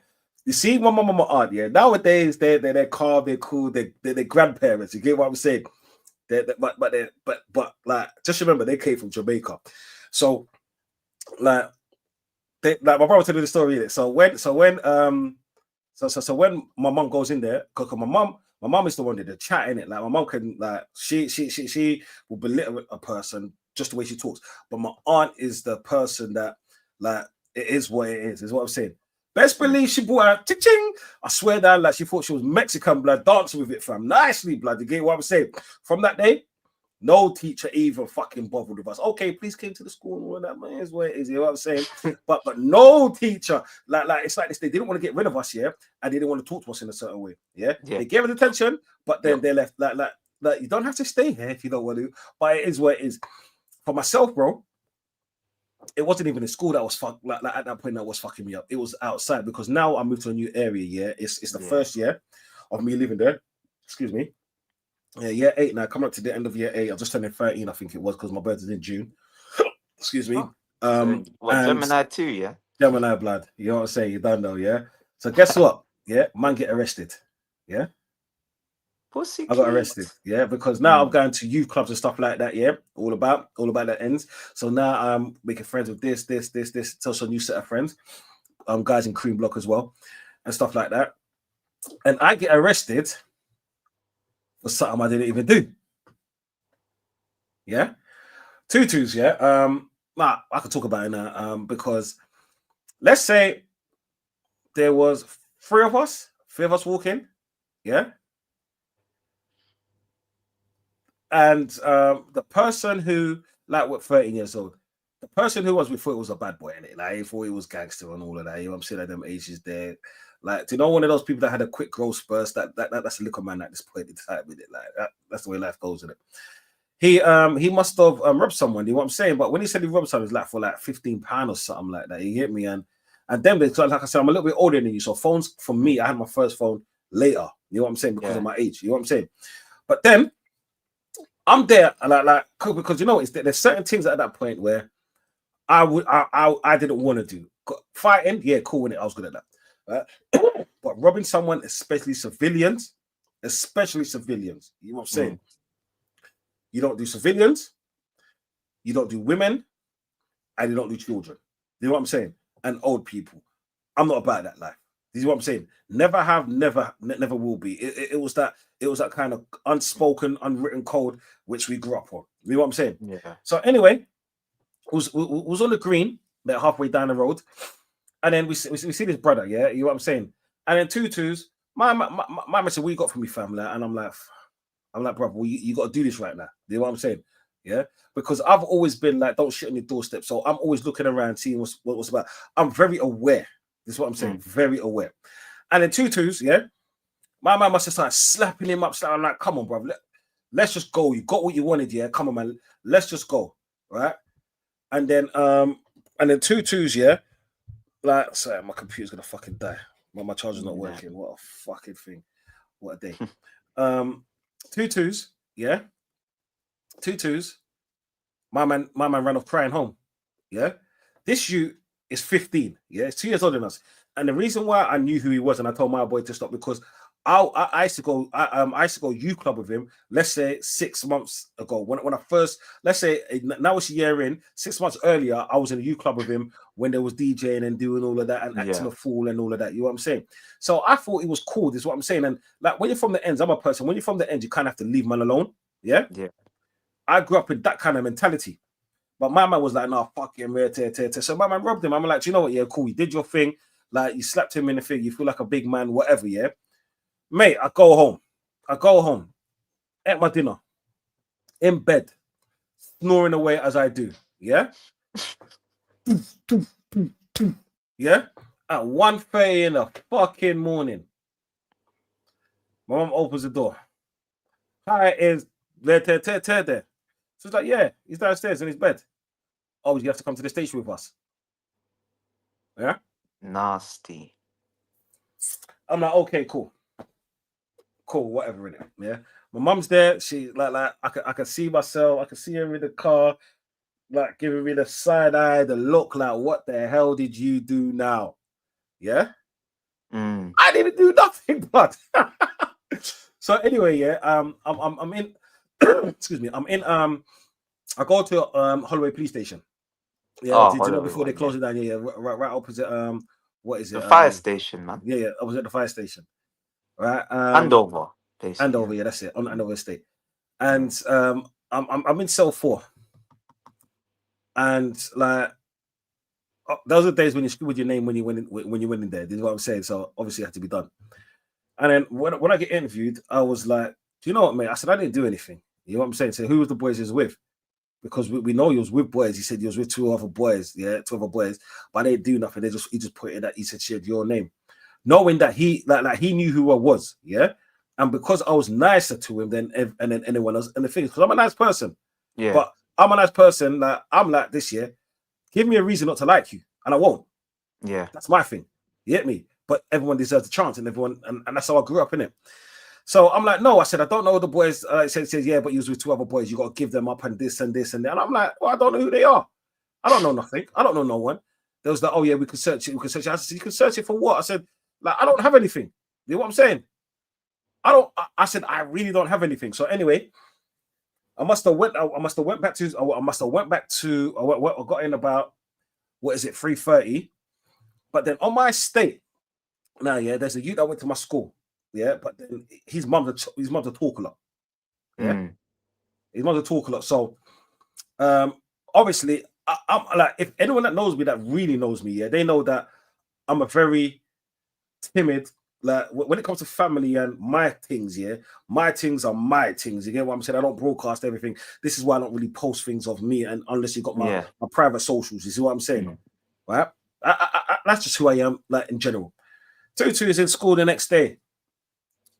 You see, my mum and my aunt, yeah. Nowadays, they're calm, they're cool, they're grandparents. You get what I'm saying? But like, just remember, they came from Jamaica, so like, like my brother told me the story. Innit? So when my mum goes in there, because my mum is the one that they're chatting it. Like my mum can, like, she will belittle a person just the way she talks. But my aunt is the person that, like, it is what it is what I'm saying. Best believe she brought out ching. I swear down, like she thought she was Mexican, blood, dancing with it, fam. Nicely, blood. You get what I'm saying? From that day, no teacher even fucking bothered with us. Okay, please came to the school and all that, man. Is what it is, you know what I'm saying? but no teacher, like it's like this. They didn't want to get rid of us, yeah, and they didn't want to talk to us in a certain way, yeah. Yeah. They gave us attention, but then Yep. they left. Like you don't have to stay here if you don't want to. But it is what it is. For myself, bro, it wasn't even in school that was like at that point that was fucking me up. It was outside because now I moved to a new area. Yeah, it's the first year of me living there. Excuse me. Yeah, year 8 now. Coming up to the end of year 8. I've just turned 13, I think it was, because my birthday's in June. Excuse me. So, what, And Gemini 2, yeah? Gemini blood. You know what I'm saying? You don't know, yeah. So guess what? Yeah, man get arrested. Yeah. Pussy I got arrested, yeah, because now I'm going to youth clubs and stuff like that, yeah, all about that ends. So now I'm making friends with this, so a new set of friends, guys in Cream Block as well, and stuff like that. And I get arrested for something I didn't even do. Yeah. Tutus, yeah. Nah, I could talk about it now. Because let's say there was three of us walking, yeah. And the person who, like, what, 13 years old, the person who was, we thought it was a bad boy in it. Like, he thought he was gangster and all of that. You know what I'm saying? At them ages there. Like, to know one of those people that had a quick growth burst, that's a little man at this point in time with it. Like that's the way life goes in it. He must have robbed someone, you know what I'm saying? But when he said he robbed someone, it was like for like £15 or something like that. You get me? And then like I said, I'm a little bit older than you. So phones for me, I had my first phone later. You know what I'm saying? Because of my age. You know what I'm saying? But then I'm there and like because you know there's certain things at that point where I didn't want to do. Fighting, yeah, cool when I was good at that. Right? But robbing someone, especially civilians, you know what I'm saying? You don't do civilians, you don't do women, and you don't do children. You know what I'm saying? And old people. I'm not about that life. You know what I'm saying? Never have, never will be. It was that kind of unspoken, unwritten code which we grew up on. You know what I'm saying? Yeah. So anyway, was on the green, like halfway down the road, and then we see this brother, yeah, you know what I'm saying? And then tutus, my man said, "What you got for me, family?" And I'm like, brother, well, you got to do this right now. You know what I'm saying? Yeah, because I've always been like, don't shit on your doorstep. So I'm always looking around, seeing what's about. I'm very aware. This is what I'm saying. Very aware. And then tutus, yeah, my man must have started slapping him up. I'm like, come on, bro, let's just go. You got what you wanted, yeah. Come on, man, let's just go, right? And then tutus, yeah. Like, sorry, my computer's gonna fucking die. My charger's not working. What a fucking thing. What a day. Tutus, yeah. Tutus. My man ran off crying home. Yeah. This youth is 15. Yeah, it's 2 years older than us. And the reason why I knew who he was and I told my boy to stop because I used to go youth club with him, let's say 6 months ago. When I first, let's say now it's a year in, 6 months earlier, I was in a youth club with him when there was DJing and doing all of that and acting a fool and all of that. You know what I'm saying? So I thought it was cool. This is what I'm saying. And like when you're from the ends, I'm a person, when you're from the ends, you kind of have to leave man alone. Yeah. Yeah. I grew up in that kind of mentality. But my man was like, no, fuck him. So my man robbed him. I'm like, do you know what? Yeah, cool. You did your thing. Like, you slapped him in the thing. You feel like a big man, whatever, yeah? Mate, I go home, ate my dinner, in bed, snoring away as I do, yeah? Yeah? At 1:30 in the fucking morning, my mom opens the door. Hi, is there? So it's like, yeah, he's downstairs in his bed. Oh, you have to come to the station with us. Yeah? Nasty. I'm like, okay, cool, whatever in it. Yeah, my mum's there. She like I can see myself. I can see her in the car, like giving me the side eye, the look, like, what the hell did you do now? Yeah, I didn't do nothing, but so anyway, yeah, I'm in. Excuse me, I'm in. I go to Holloway Police Station. Yeah, did you know before they close it down? Yeah, right opposite. What is it? The fire station, man. Yeah, I was at the fire station. Right, Andover, basically. Andover, yeah, that's it, on Andover Estate. And I'm in cell 4, and like those are the days when you screw with your name when you went in there. This is what I'm saying. So obviously it had to be done. And then when I get interviewed, I was like, do you know what, mate? I said I didn't do anything. You know what I'm saying? So who was the boys he was with? Because we know he was with boys. He said he was with 2 other boys, yeah, 2 other boys, but they didn't do nothing. He just put in that he said she had your name, knowing that he like he knew who I was, yeah. And because I was nicer to him than anyone else, and the thing is, because I'm a nice person, yeah, but I'm a nice person. Like I'm like this year. Give me a reason not to like you, and I won't. Yeah, that's my thing. You get me? But everyone deserves a chance, and everyone, and that's how I grew up in it. So I'm like, no, I said I don't know the boys. He says, yeah, but you was with 2 other boys. You got to give them up and this and this and that. And I'm like, well, I don't know who they are. I don't know nothing. I don't know no one. There was like, oh yeah, we can search it. We can search it. I said, you can search it for what? I said, like, I don't have anything. You know what I'm saying? I said, I really don't have anything. So anyway, I must have went back to, I got in about, what is it, 3:30. But then on my estate, now, yeah, there's a youth that went to my school. Yeah, but then his mum's a talk a lot. Yeah, his mum's a talk a lot. So Obviously, I'm like, if anyone that knows me, that really knows me, yeah, they know that I'm a very timid. Like when it comes to family and my things, yeah, my things are my things. You get what I'm saying? I don't broadcast everything. This is why I don't really post things of me, and unless you got my private socials, you see what I'm saying? Right? That's just who I am, like in general. Tutu is in school the next day.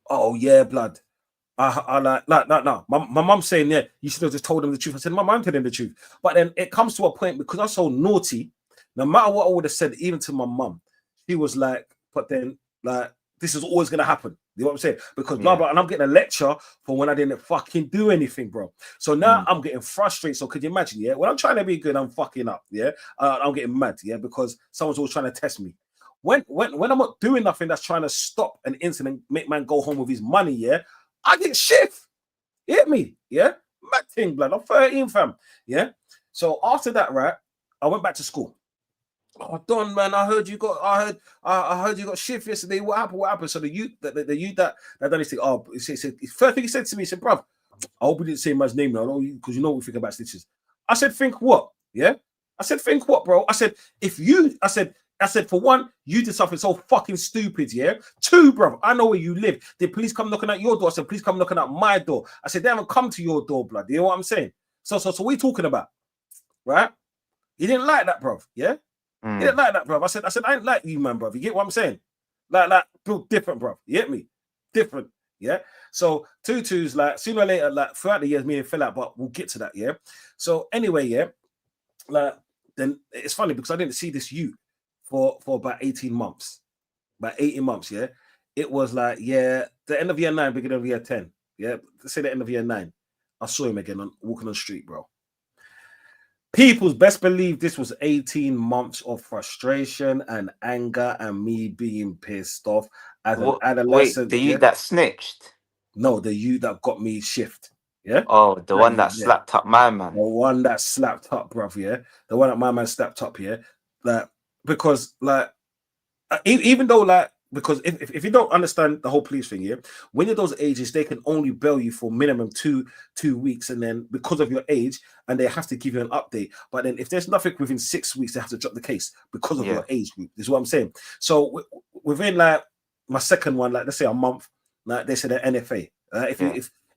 Oh yeah, blood. I like no. My mum's saying, yeah, you should have just told him the truth. I said, Mum, I'm telling the truth. But then it comes to a point because I'm so naughty, no matter what I would have said, even to my mum, she was like, but then like this is always gonna happen. You know what I'm saying? Because blah blah, and I'm getting a lecture for when I didn't fucking do anything, bro. So now I'm getting frustrated. So could you imagine? Yeah, when I'm trying to be good, I'm fucking up. Yeah, I'm getting mad. Yeah, because someone's always trying to test me. When I'm not doing nothing that's trying to stop an incident, make man go home with his money. Yeah, I get shift. Hit me. Yeah, mad thing, blood. I'm 13, fam. Yeah. So after that, right, I went back to school. Oh, Don, man, I heard you got shift yesterday. What happened? What happened? So the youth that done this thing. Oh, first thing he said to me, he said, bruv, I hope he didn't say man's name now, because you know what we think about stitches. I said, think what? Yeah. I said, think what, bro? I said, I said, for one, you did something so fucking stupid, yeah? Two, bro, I know where you live. Did police come knocking at your door? I said, please come knocking at my door. I said, they haven't come to your door, blood. You know what I'm saying? So what are you talking about? Right? He didn't like that, bro. Yeah? He didn't like that, bro. I said, I ain't like you, man, bro. You get what I'm saying? Like, different, bro. You get me? Different. Yeah. So Tutu's like sooner or later, like throughout the years, me and fell out, but we'll get to that, yeah. So anyway, yeah, like then it's funny because I didn't see this youth for about 18 months. About 18 months, yeah. It was like, yeah, the end of year 9, beginning of year 10. Yeah, let's say the end of year 9. I saw him again walking on the street, bro. People's best believe this was 18 months of frustration and anger and me being pissed off as an adolescent. Wait, the youth that snitched? No, the you that got me shift. Yeah. Oh, the one that slapped up my man. The one that slapped up, bruv. Yeah. The one that my man slapped up. Yeah. Like, because like, even though like, because if you don't understand the whole police thing, yeah, when you're those ages, they can only bail you for minimum two weeks, and then because of your age, and they have to give you an update. But then if there's nothing within 6 weeks, they have to drop the case because of your age group. This is what I'm saying. So within like my second one, like let's say a month, like they said an NFA.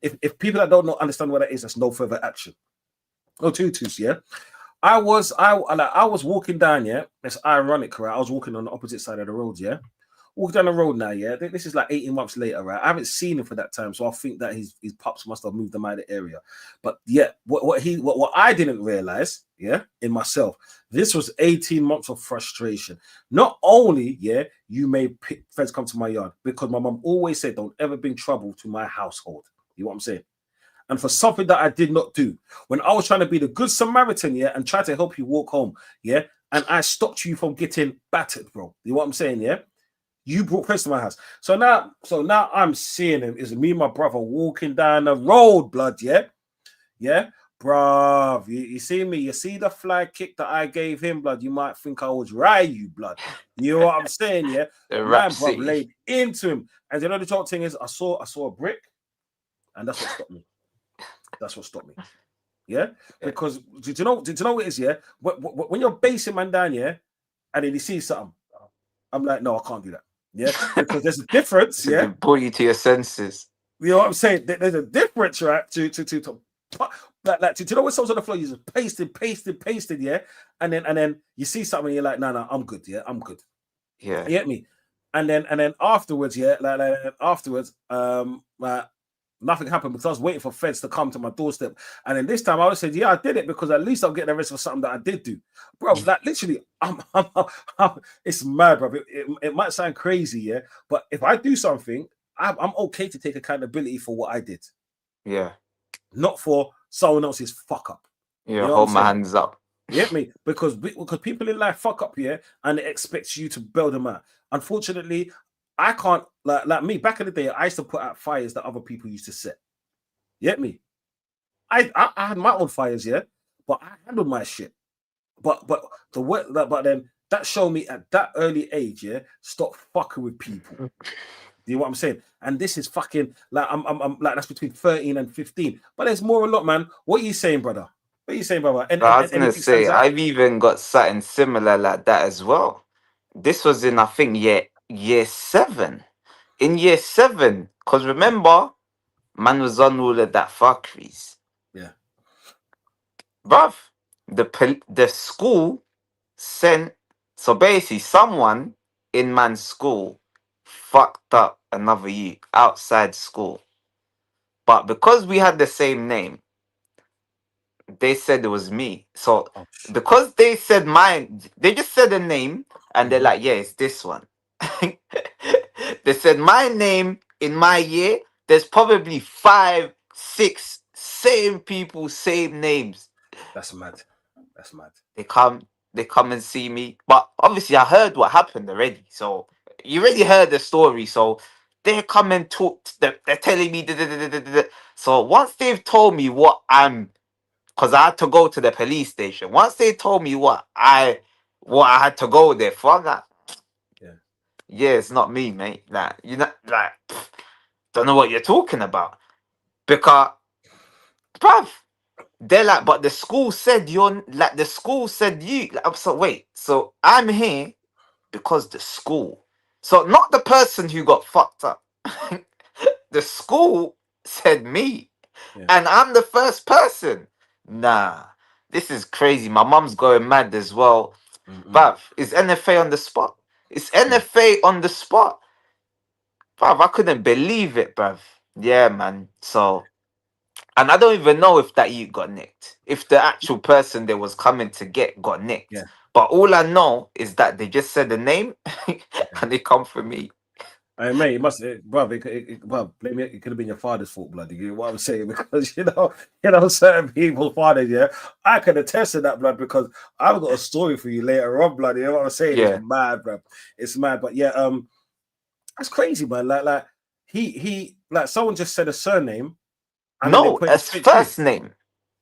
If people that don't know understand what that is, that's no further action. No tutus, yeah. I was walking down, yeah. It's ironic, right? I was walking on the opposite side of the road, yeah. Walking down the road now, yeah. This is like 18 months later, right? I haven't seen him for that time, so I think that his pups must have moved him out of the area. But yeah, what I didn't realize, yeah, in myself, this was 18 months of frustration. Not only, yeah, you made friends come to my yard, because my mum always said, don't ever bring trouble to my household. You know what I'm saying? And for something that I did not do, when I was trying to be the good Samaritan, yeah, and try to help you walk home, yeah, and I stopped you from getting battered, bro. You know what I'm saying, yeah? You brought friends to my house. So now I'm seeing him. It's me and my brother walking down the road, blood, yeah? Yeah? Bruv, you see me? You see the fly kick that I gave him, blood? You might think I was right, you blood. You know what I'm saying, yeah? Man, bruv, laid into him. And you know the joke thing is, I saw a brick, and that's what stopped me. That's what stopped me. Yeah? Because did you know what it is, yeah? When you're basing man down, yeah, and then he sees something, I'm like, no, I can't do that. Yeah, because there's a difference. Yeah, pull you to your senses. You know what I'm saying? There's a difference, right? To like to know when someone's on the floor, you just pasted, yeah, and then you see something, and you're like, no, I'm good. Yeah, I'm good. Yeah, you get me? And then afterwards, yeah, like nothing happened because I was waiting for feds to come to my doorstep. And then this time I would have said, yeah, I did it because at least I'm getting arrested for something that I did do. Bro, like literally, I'm it's mad, bro. It might sound crazy, yeah, but if I do something, I'm okay to take accountability for what I did. Yeah. Not for someone else's fuck up. Yeah, you know, hold my hands up. You get me? Because people in life fuck up, yeah, and it expects you to bail them out. Unfortunately, I can't, like me, back in the day, I used to put out fires that other people used to set. You get me? I had my own fires, yeah, but I handled my shit. But then that showed me at that early age, yeah, stop fucking with people. You know what I'm saying? And this is fucking like I'm like that's between 13 and 15. But there's more a lot, man. What are you saying, brother? What are you saying, brother? And, But I was and gonna anything stands say out? I've even got something similar like that as well. This was in I think year 7. In year 7, because Yeah, remember, man was on all of that fuckeries. yeah. Bruv, the school sent, so basically someone in man's school fucked up another youth outside school. But because we had the same name, they said it was me. So Oh shit. because they said mine, they just said a name and they're Mm-hmm. like, yeah, it's this one. They said my name in my year, there's probably 5, 6 same people, same names. That's mad. That's mad. They come, they come and see me. But obviously I heard what happened already. So you already heard the story. So they come and talk, they're telling me, so once they've told me what I'm, because I had to go to the police station. Once they told me what I had to go there for, I'm like, Yeah. yeah, it's not me, mate. Like, you know, like, don't know what you're talking about. Because, bruv, they're like, but the school said you're like the school said you. Like, so wait, so I'm here because the school. So not the person who got fucked up. The school said me. Yeah. And I'm the first person. Nah, this is crazy. My mum's going mad as well. Mm-mm. Bruv, is NFA on the spot? It's Yeah. NFA on the spot. Bruv, I couldn't believe it, bruv. Yeah, man. So, and I don't even know if that you got nicked. If the actual person they was coming to get got nicked. Yeah. But all I know is that they just said the name Yeah. and they come for me. Hey, mate, it must, bruv, well, blame it. It could have been your father's fault, blood. You get what I'm saying? Because certain people, fathers, yeah, I can attest to that, blood, because I've got a story for you later on, blood. You know what I'm saying? It's Yeah. mad, bro. It's mad, but yeah, that's crazy, man. Like, like someone just said a surname, and then they No, put it it's straight through first name.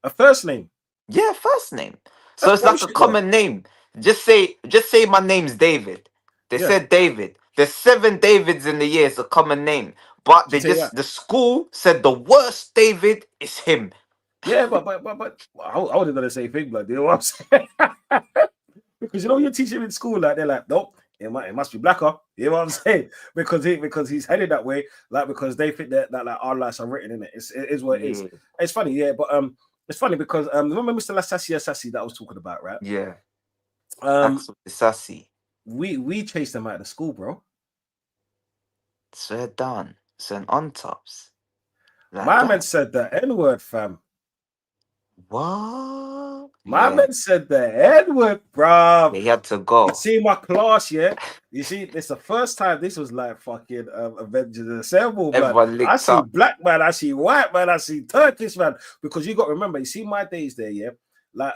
a first name. Yeah, first name. So That's it's like a bullshit, though. common name. Just say my name's David. They Yeah, said David. There's 7 Davids in the year, it's a common name. But she they tell you that. just the school said the worst David is him. Yeah, but I wouldn't gonna say thing, blood. You know what I'm saying? Because you're teaching in school, like they're like, nope, it must be Blacka. You know what I'm saying? Because he's headed that way, like because they think that like our lives are written in it. It is what it is. Yeah. It's funny, yeah, but it's funny because remember Mr. Assassi that I was talking about, right? Yeah. Um, Axel Disasi. we chased them out of school, bro. Swear down. It's an on tops. Like My man that. said the N-word, fam. What? My Yeah. man said the N-word, bro. They had to You go. see my class, yeah. You see, it's the first time this was like fucking Avengers Assemble, man. Everyone I linked see up. black man, I see white man, I see Turkish man. Because you got to remember, you see my days there, yeah. Like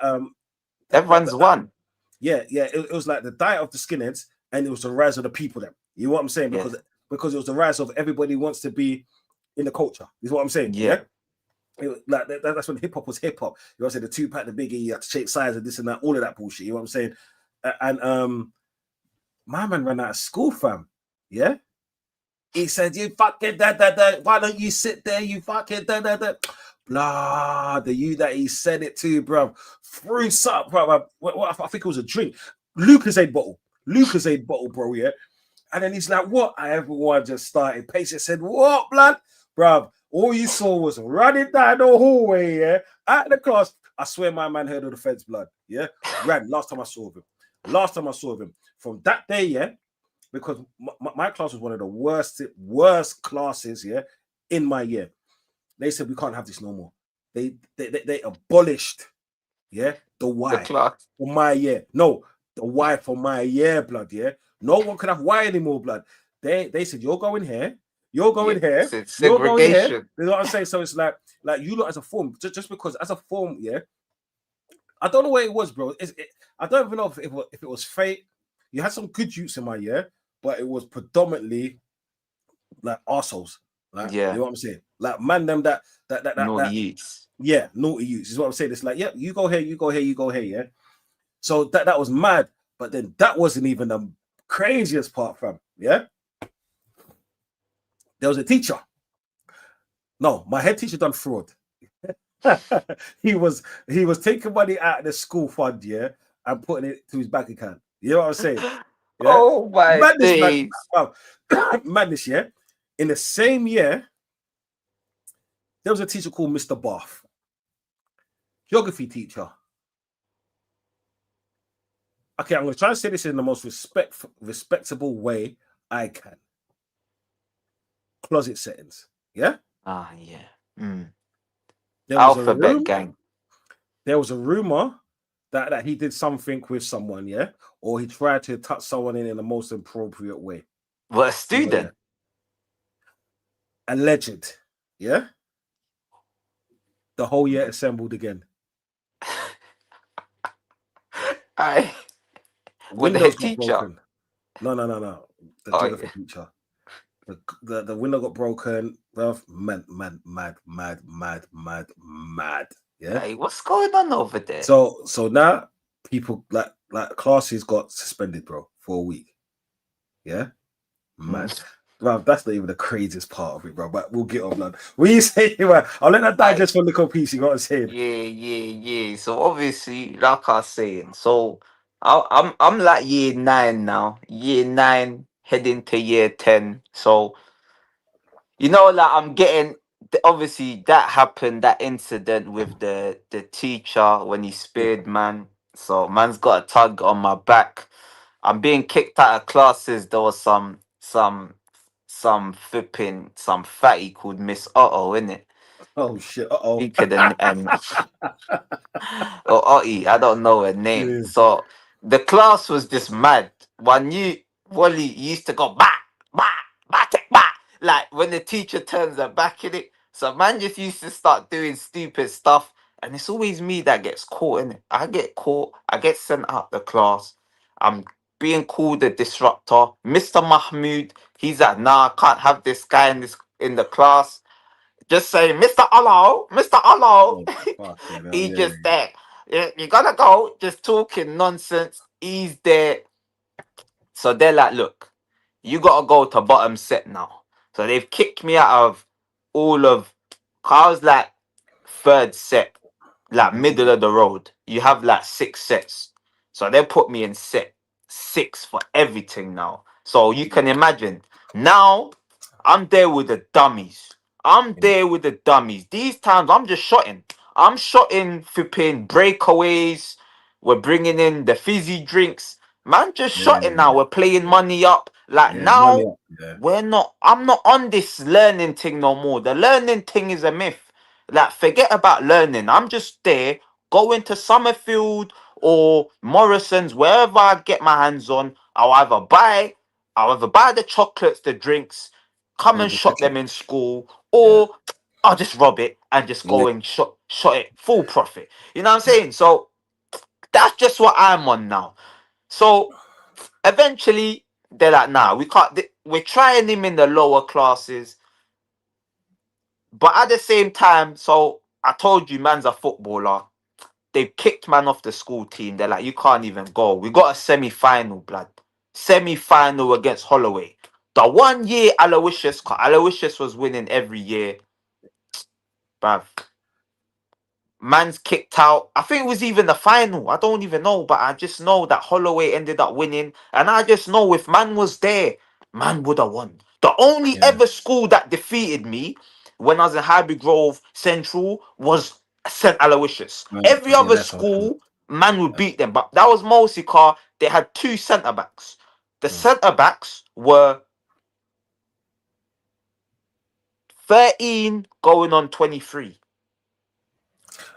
Everyone's one. yeah, it was like the diet of the skinheads, and it was the rise of the people. Then you know what I'm saying? Yeah. Because it was the rise of everybody wants to be in the culture. Is what I'm saying? Yeah. Yeah. Like that's when hip hop was hip hop. You know what I'm saying? The Tupac, the Biggie, you had to shape size and this and that, all of that bullshit. You know what I'm saying? And my man ran out of school, fam. Yeah. He said, you fucking why don't you sit there? You fucking blah. The you that he said it to, bro. Threw up, bro. What, I think it was a drink. Lucasade bottle, bro. Yeah. And then he's like, what? Everyone just started pacing. Said, what, blood? Bro, all you saw was running down the hallway, yeah, at the class. I swear my man heard of the feds, blood. Yeah. Ran last time I saw him. From that day, yeah, because my class was one of the worst classes, yeah, in my year. They said we can't have this no more. They abolished, yeah, the The Y class. for my year. No, the Y for my year, blood. Yeah, no one could have Y anymore, blood. They said you're going here, you're Yeah. going here, It's you're going here. segregation. You know what I'm saying? So it's like you lot as a form, just because as a form, yeah. I don't know what it was, bro. I don't even know if it was fate. You had some good youths in my year, but it was predominantly like assholes. Like, you Yeah. know what I'm saying? Like man, them Naughty youths. yeah, naughty youths is what I'm saying. It's like, yeah, you go here, you go here, you go here, yeah. So that was mad, but then that wasn't even the craziest part, fam. Yeah, there was a teacher. No, my head teacher done fraud. he was taking money out of the school fund, yeah, and putting it to his bank account. You know what I'm saying? Yeah, Oh my madness, man. days. Wow. Madness, yeah. In the same year, there was a teacher called Mr. Bath, geography teacher. Okay, I'm going to try and say this in the most respectable way I can. Closet settings. Yeah. Ah, yeah. Mm. There was a Alphabet room. gang. There was a rumor that he did something with someone. Yeah, or he tried to touch someone in the most appropriate way. What a Oh, yeah. student. Alleged. Yeah. The whole year assembled again. I with the Windows head got teacher. broken. No. The Oh geography yeah. teacher. The window got broken. Bruv, mad. Yeah. Hey, what's going on over there? So now people like classes got suspended, bro, for a week. Yeah. Mad. Mm. Bro, that's not even the craziest part of it, bro. But we'll get on, blood. When you say, man, I'll let that I digest for a little piece. You know what I'm saying? yeah. So obviously, like I was saying, so I'm like year 9 now. Year 9 heading to year 10. So like I'm getting obviously that happened, that incident with the teacher when he Yeah. speared man. So man's got a tug on my back. I'm being kicked out of classes. There was some flipping some fatty called Miss Otto in it. Oh shit. Uh-oh. He could and or Otty, I don't know her name. Yeah. So the class was just mad. When you Wally used to go bah, bah, like when the teacher turns her back in it. So man just used to start doing stupid stuff, and it's always me that gets caught in it. I get caught, I get sent out the class. I'm being called a disruptor. Mr. Mahmood, he's like, nah, I can't have this guy in the class. Just say, Mr. Hello, Mr. Hello. Oh, fuck, you know. He Yeah. just there. You gotta go, just talking nonsense. He's there. So they're like, look, you gotta go to bottom set now. So they've kicked me out of all of. I was like third set, like middle of the road. You have like 6 sets. So they put me in set 6 for everything now. So you can imagine now I'm there with the dummies. I'm Yeah. there with the dummies. These times I'm just shotting. I'm shotting flipping breakaways. We're bringing in the fizzy drinks. Man, just shotting now. We're playing money up. Like Yeah. Money now, up. Yeah. I'm not on this learning thing no more. The learning thing is a myth. Like, forget about learning. I'm just there, going to Summerfield or Morrison's, wherever I get my hands on. I'll either buy the chocolates, the drinks, come Or and just the shop kid. them in school, Yeah. or I'll just rob it and just Yeah. go and shot it full profit. You know what I'm saying? So that's just what I'm on now. So eventually they're like, nah, we can't. We're trying him in the lower classes, but at the same time, so I told you, man's a footballer. They've kicked man off the school team. They're like, you can't even go. We got a semi-final, blood. Semi-final against Holloway. The 1 year Aloysius was winning every year, bruv. Man's kicked out. I think it was even the final. I don't even know, but I just know that Holloway ended up winning. And I just know if man was there, man would have won. The only Yeah. ever school that defeated me when I was in Highbury Grove Central was St. Aloysius. Every Yeah. other That's how. school, man would beat them. But that was mostly car. They had two centre backs. The Mm. centre backs were 13 going on 23.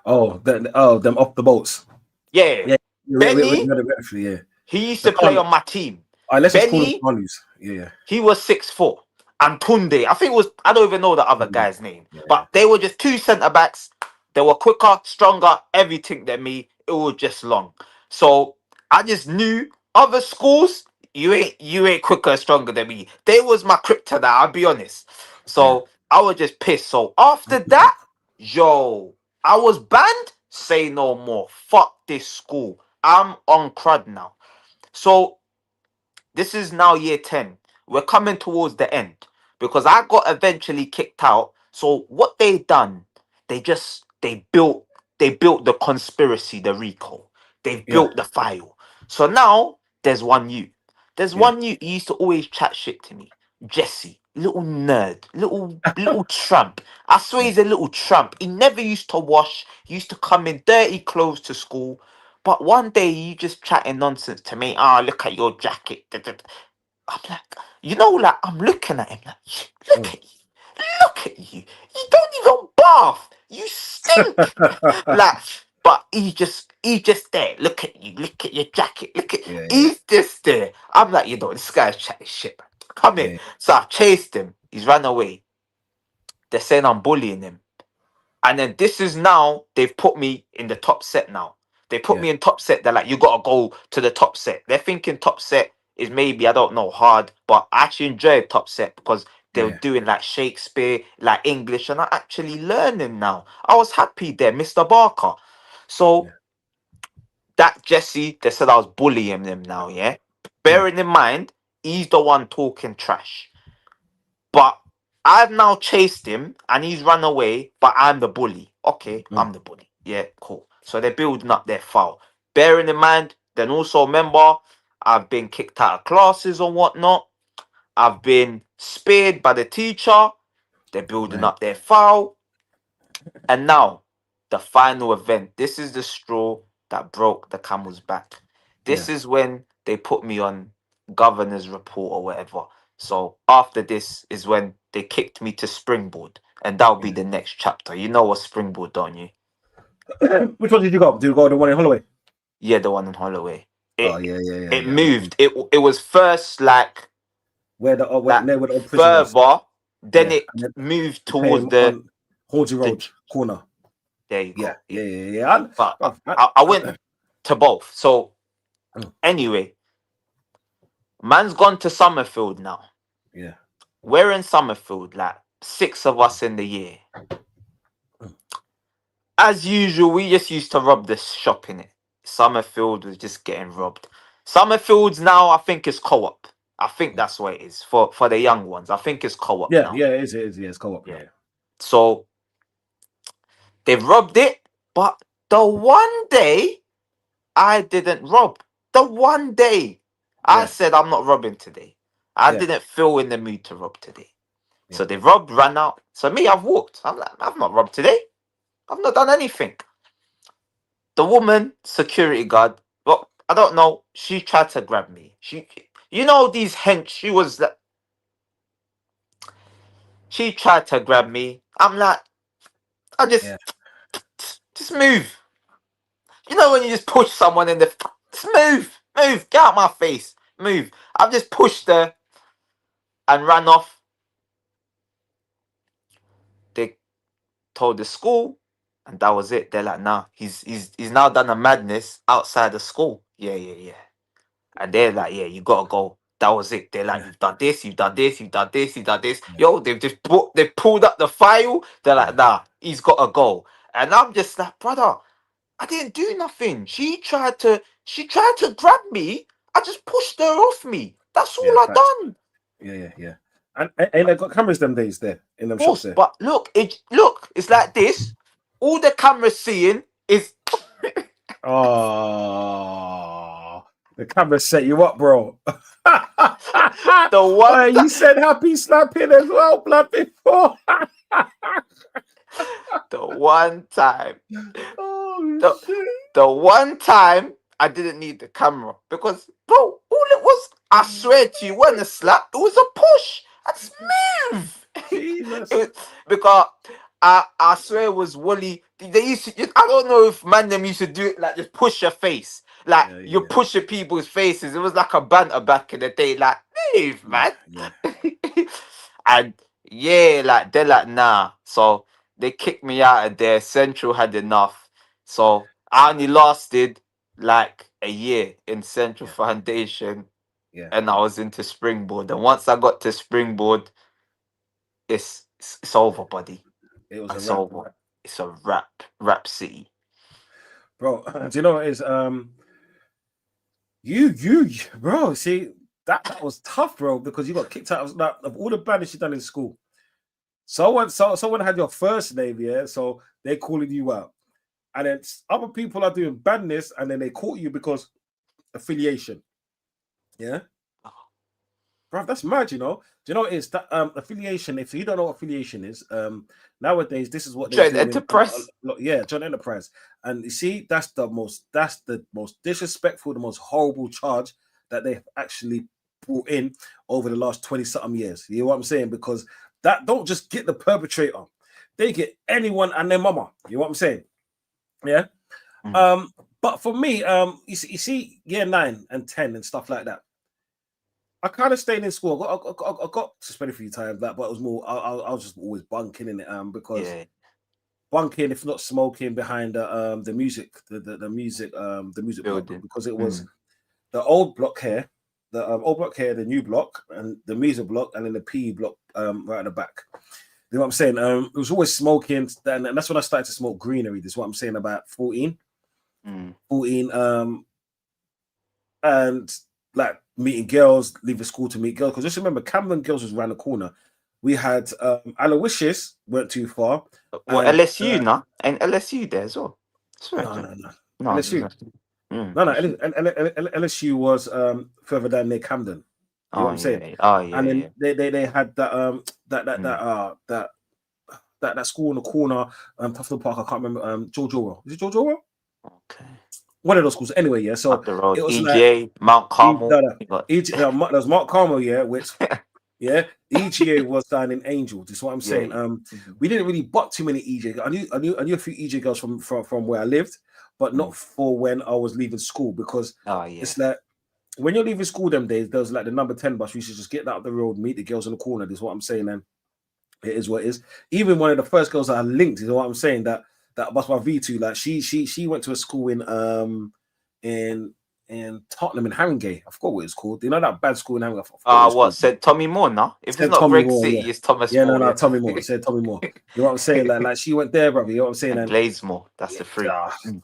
Them off the boats. Yeah. Yeah. Benny, Actually, yeah. he used The to play con. on my team. All right, let's just call them Benny, Connies. Yeah. he was 6'4". And Tunde, I think it was, I don't even know the other guy's name. Yeah. But they were just two centre backs. They were quicker, stronger, everything than me. It was just long. So I just knew other schools, you ain't quicker, stronger than me. They was my kryptonite, I'll be honest. Yeah. So I was just pissed. So after that, yo, I was banned. Say no more. Fuck this school. I'm on crud now. So this is now year 10. We're coming towards the end because I got eventually kicked out. So what they done, they they built the conspiracy, the Rico. They've Yeah. built the file. So now there's one you. There's Yeah. one you. He used to always chat shit to me. Jesse, little nerd, little tramp. I swear Yeah. he's a little tramp. He never used to wash. He used to come in dirty clothes to school. But one day you just chatting nonsense to me. Ah, look at your jacket. I'm like, like I'm looking at him like, look Mm. at you, look at you. You don't even bath. You stink. Like, but he's just there. Look at you. Look at your jacket. Look at Yeah. Yeah. he's just there. I'm like, this guy's chatting shit. Man. Come here. Yeah. So I've chased him. He's ran away. They're saying I'm bullying him. And then this is now they've put me in the top set now. They put Yeah. me in top set. They're like, you gotta go to the top set. They're thinking top set is maybe, I don't know, hard, but I actually enjoyed top set because they were Yeah. doing like Shakespeare, like English, and I actually learning now. I was happy there, Mr. Barker. So Yeah. that Jesse, they said I was bullying them now, yeah. Mm. Bearing in mind, he's the one talking trash. But I've now chased him and he's run away, but I'm the bully. Okay, Mm. I'm the bully. Yeah, cool. So they're building up their file. Bearing in mind, then also remember, I've been kicked out of classes or whatnot. I've been speared by the teacher. They're building Right. up their file. And now, the final event. This is the straw that broke the camel's back. This Yeah. is when they put me on governor's report or whatever. So after this is when they kicked me to springboard. And that'll be Yeah. the next chapter. You know what springboard, don't you? Which one did you go? Did you go the one in Holloway? Yeah, the one in Holloway. Oh It yeah, yeah, yeah, it yeah. I remember. moved. It was first like Where the like where the old prison was. further, then Yeah. it And then moved you towards came on Hornsey the Road corner. there you Yeah, go. yeah, Yeah. yeah, yeah. But I, I went to both. So Mm. anyway, man's gone to Summerfield now. yeah. We're in Summerfield, like 6 of us in the year. Mm. As usual, we just used to rob the shop in it. Summerfield was just getting robbed. Summerfield's now, I think, is co-op. I think Mm. that's what it is for the young ones. I think it's co-op Yeah, now. yeah, it is, yeah, it's co-op now. Yeah. Yeah. So they've robbed it, but the one day I didn't rob. The one day I Yeah, said I'm not robbing today. I yeah, didn't feel in the mood to rob today. yeah, So they robbed, ran out. So me, I've walked. I'm like, I've not robbed today. I've not done anything. The woman, security guard, well, I don't know. She tried to grab me. These hench. She tried to grab me. I'm like, I yeah, just move. You know when you just push someone in the, just move, get out my face, move. I've just pushed her and ran off. They told the school, and that was it. They're like, nah, he's now done a madness outside the school. Yeah, yeah, yeah. And they're like, yeah, you gotta go. That was it. They're like, yeah, you've done this, you've done this, you've done this, you've done this. yeah, Yo, they pulled up the file. They're like, yeah, nah, he's gotta go. And I'm just like, brother, I didn't do nothing. She tried to grab me. I just pushed her off me. That's all yeah, I facts. done. Yeah, yeah, yeah. And they got cameras them days there in them shops Boss, there. but it's like this. All the camera's seeing is Oh, the camera set you up, bro. the one You said happy slapping as well, blood before. the one time. Oh The shit. the one time I didn't need the camera because bro, all it was, I swear to you, wasn't a slap, it was a push. I just move. It Jesus. was, because I swear it was Wally. They used to, I don't know if man them used to do it like just push your face. Like Yeah, you yeah, push your people's faces. It was like a banter back in the day, like move, yeah, man. yeah. And yeah, like they're like, nah. So they kicked me out of there. Central had enough. So I only lasted like a year in Central Yeah, Foundation yeah. and I was into Springboard. And once I got to Springboard, it's over, buddy. It was a It's wrap, over. It's a rap city. bro. Do you know what it is? You, bro. See that was tough, bro, because you got kicked out of all the badness you done in school. someone had your first name, yeah, so they're calling you out. And then other people are doing badness, and then they caught you because affiliation. Yeah. Bro, that's mad, you know. Do you know what it is? That affiliation, if you don't know what affiliation is, nowadays this is what they're Joint doing. enterprise. Yeah, joint enterprise. And you see, that's the most disrespectful, the most horrible charge that they've actually brought in over the last 20-something years. You know what I'm saying? Because that don't just get the perpetrator, they get anyone and their mama. You know what I'm saying? Yeah. But for me, you see, year 9 and 10 and stuff like that, I kind of stayed in school. I got suspended a few times, but it was more. I was just always bunking in it, because bunking, if not smoking, behind the music, the music block, Building. because it was the old block here, the new block, and the music block, and then the PE block right at the back. You know what I'm saying? It was always smoking, and that's when I started to smoke greenery. This is what I'm saying, about 14. 14, and like meeting girls, leaving school to meet girls. Because just remember, Camden Girls was around the corner. We had Aloysius, weren't too far. Well, And, LSU, no? And LSU there as well. No. LSU. LSU was further down near Camden. You know what I'm saying? And then they had that school in the corner, Tufton Park. I can't remember. George Orwell. Is it George Orwell? Okay. One of those schools. Anyway, yeah. So up the road. it was EGA, like Mount Carmel. There's Mount Carmel, yeah, which yeah, EGA was down in Angel. This is what I'm saying. We didn't really butt too many EJ. I knew a few EJ girls from where I lived, but not for when I was leaving school, because it's like when you're leaving school them days, there was like the number 10 bus. We should just get out of the road, meet the girls in the corner. This is what I'm saying, and it is what it is. Even one of the first girls that I linked, you know what I'm saying, that was my V2. Like she went to a school in Tottenham, in Harringay. I forgot what it's called. You know that bad school in Harringay? What said Tommy Moore now? If it's not Tommy Greg Moore, City, yeah. it's Thomas Yeah, Moore. no, Tommy Moore. It said Tommy Moore. You know what I'm saying? Like she went there, brother. You know what I'm saying? And Blazemore. That's the three.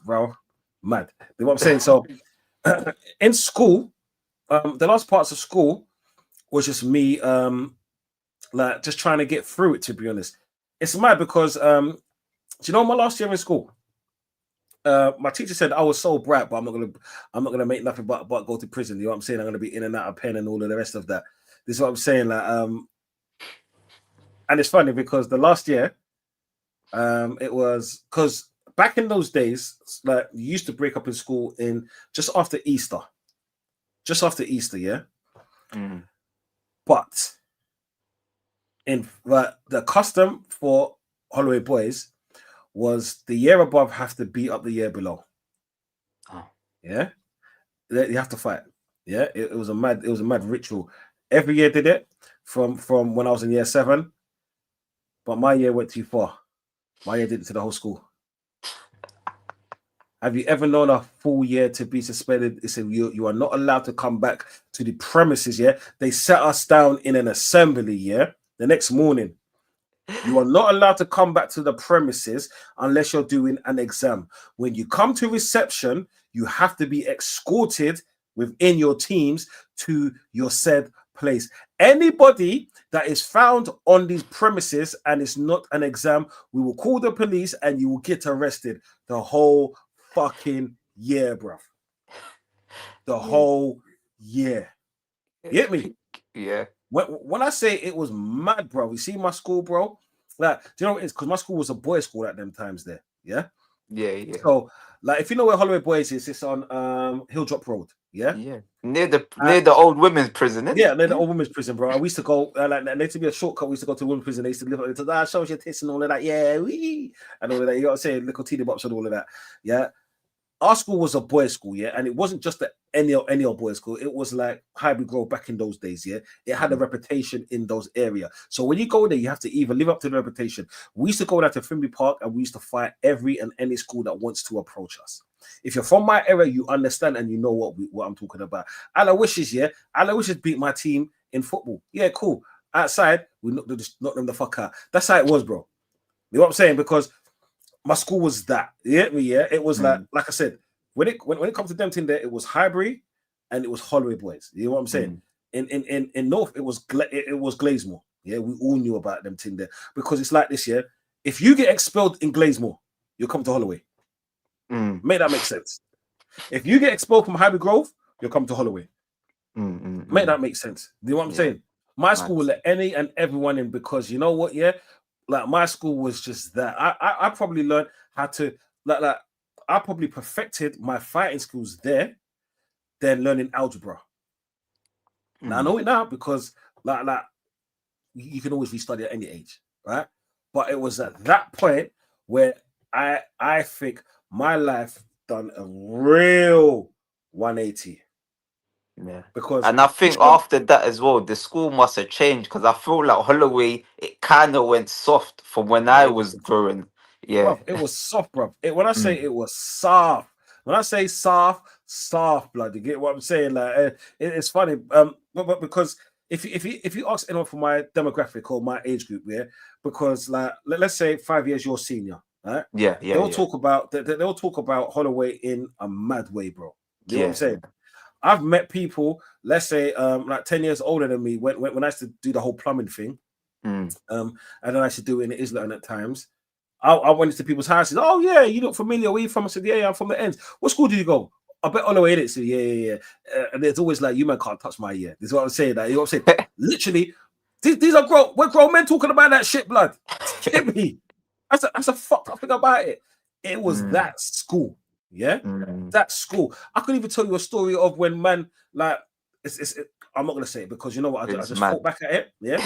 Bro, mad. You know what I'm saying? So in school, the last parts of school was just me like just trying to get through it, to be honest. It's mad because do you know my last year in school? My teacher said I was so bright, but I'm not gonna make nothing but go to prison. You know what I'm saying? I'm gonna be in and out of pen and all of the rest of that. This is what I'm saying. Like, and it's funny because the last year, it was because back in those days, like you used to break up in school in just after Easter, yeah. But the custom for Holloway boys was the year above have to beat up the year below. Yeah, you have to fight. Yeah, it was a mad ritual. Every year did it from when I was in year 7, but my year went too far. My year did it to the whole school. Have you ever known a full year to be suspended? It said you are not allowed to come back to the premises. Yeah, they sat us down in an assembly. Yeah, the next morning. You are not allowed to come back to the premises unless you're doing an exam. When you come to reception, you have to be escorted within your teams to your said place. Anybody that is found on these premises and it's not an exam, we will call the police and you will get arrested the whole fucking year, bruv. The whole year. You get me? Yeah. When I say it was mad, bro, you see my school, bro. Like, do you know what it is? Because my school was a boys' school at them times there. Yeah. Yeah. So, like, if you know where Holloway Boys is, it's on Hilldrop Road. Yeah. Yeah. Near the old women's prison, isn't yeah, near the old women's prison, bro. We used to go like there used to be a shortcut. We used to go to women's prison. They used to live up to show us your tits and all of that. Yeah, and all of that. You got to say little teeny bops and all of that. Yeah. Our school was a boys' school, yeah, and it wasn't just any old boys' school. It was like Highbury Grove back in those days, yeah. It had a reputation in those areas. So when you go there, you have to either live up to the reputation. We used to go down to Finley Park, and we used to fight every and any school that wants to approach us. If you're from my area, you understand and you know what I'm talking about. Aloysius, yeah, Aloysius beat my team in football. Yeah, cool. Outside, we knocked them the fuck out. That's how it was, bro. You know what I'm saying? Because my school was that. Yeah, it was like I said, when it comes to them thing there, it was Highbury and it was Holloway boys. You know what I'm saying? In North, it was Glazemore. Yeah, we all knew about them thing there because it's like this. Yeah, if you get expelled in Glazemore, you'll come to Holloway. Mm, Make that make sense. If you get expelled from Highbury Grove, you'll come to Holloway. Make mm. that make sense. Do you know what I'm Yeah, saying? My mad. school will let any and everyone in because you know what? Yeah, like my school was just that. I probably learned how to like I probably perfected my fighting skills there than learning algebra. Now I Mm, know it now because like you can always restudy at any age, right? But it was at that point where I think my life done a real 180 yeah. because And I it's think after that as well, the school must have changed because I feel like Holloway, it kind of went soft from when I it was was growing. Yeah. bruv, it was soft, bruv. When I say Mm, it was soft, when I say soft, soft blood, you get what I'm saying? Like it's funny, but because if you ask anyone from my demographic or my age group, yeah, because like let's say 5 years you're senior, right? yeah, yeah, yeah. They'll talk about Holloway in a mad way, bro. You know what I'm Yeah, yeah. saying? I've met people, let's say, like 10 years older than me when I used to do the whole plumbing thing, Mm, and then I used to do it in Islington at times. I went into people's houses. Oh yeah, you look familiar. Where you from? I said, yeah, I'm from the ends. What school did you go? I bet all the way in it. So yeah. And it's always like, you man can't touch my ear. This is what I'm saying. Like, you know what I'm saying? Literally, these are we're grown men talking about that shit, blood. Get me? That's a fucked up thing about it. It was mm, that school. Yeah, mm. that school. I could even tell you a story of when man like I'm not gonna say it because you know what? I It's just thought mad. back at it. Yeah,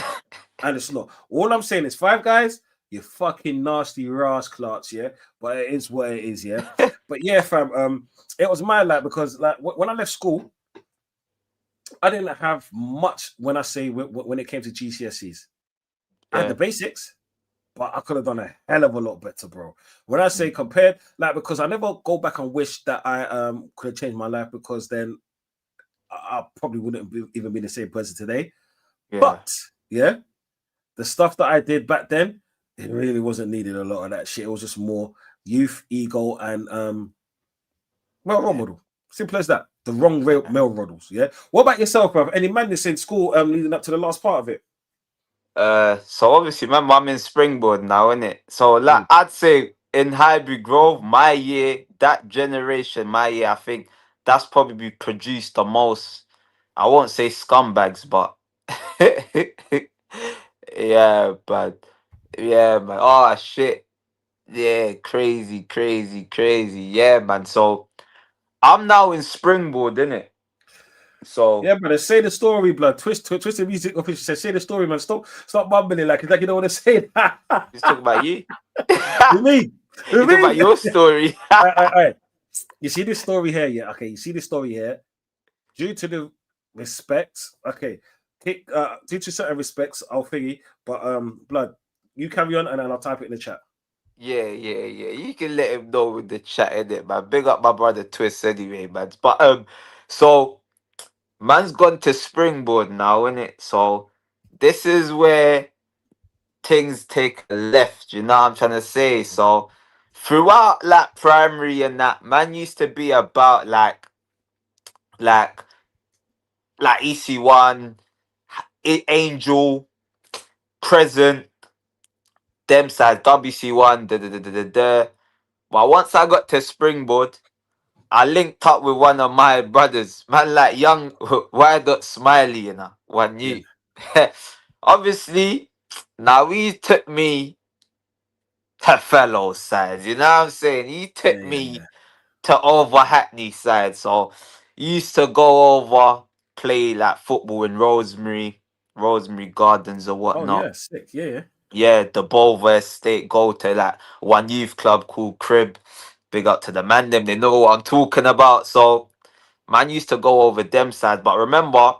and it's not. All I'm saying is Five Guys. You fucking nasty rascals, yeah. But it is what it is, yeah. But yeah, fam. It was my like because like when I left school, I didn't have much. When I say when it came to GCSEs, I had the Yeah. basics, but I could have done a hell of a lot better, bro. When I say Mm, compared, like because I never go back and wish that I could have changed my life because then I probably wouldn't even be the same person today. yeah. But yeah, the stuff that I did back then, it really wasn't needed a lot of that shit. It was just more youth, ego, and well, role Yeah. model. Simple as that. The wrong real Yeah. male models. Yeah. What about yourself, bro? Any madness in school leading up to the last part of it? So obviously, my mum in Springboard now, innit? So like Mm, I'd say in Highbury Grove, my year, that generation, my year, I think that's probably produced the most. I won't say scumbags, but yeah, but yeah, man. Oh shit, yeah, crazy, crazy, crazy, yeah, man. So I'm now in Springboard, innit? So yeah, brother. Say the story, blood. Twist the music official. Say the story, man. Stop mumbling like it's like you don't want to say that. just talk about you. With me. You With talk about me. your story. All right. You see this story here, yeah? Okay, you see this story here. Due to the respect, okay, due to certain respects, I'll figure. But blood, you carry on, and then I'll type it in the chat. Yeah, yeah, yeah. You can let him know with the chat in it, man. Big up my brother Twist anyway, man. But so man's gone to Springboard now, innit? So this is where things take a left, you know what I'm trying to say? So throughout like primary and that, man used to be about like EC1, Angel, Present, them sides, WC1, da. But once I got to Springboard, I linked up with one of my brothers, man, like young Why Dot Smiley, you know, one Yeah, you. Obviously, now he took me to fellow sides, you know what I'm saying? He yeah, took yeah, me yeah. to over Hackney side, so he used to go over, play like football in Rosemary Gardens or Oh whatnot. yeah, sick. Yeah, yeah, Yeah, the Bolver Estate, go to like one youth club called Crib. Big up to the man, them, they know what I'm talking about. So man used to go over them sides, but remember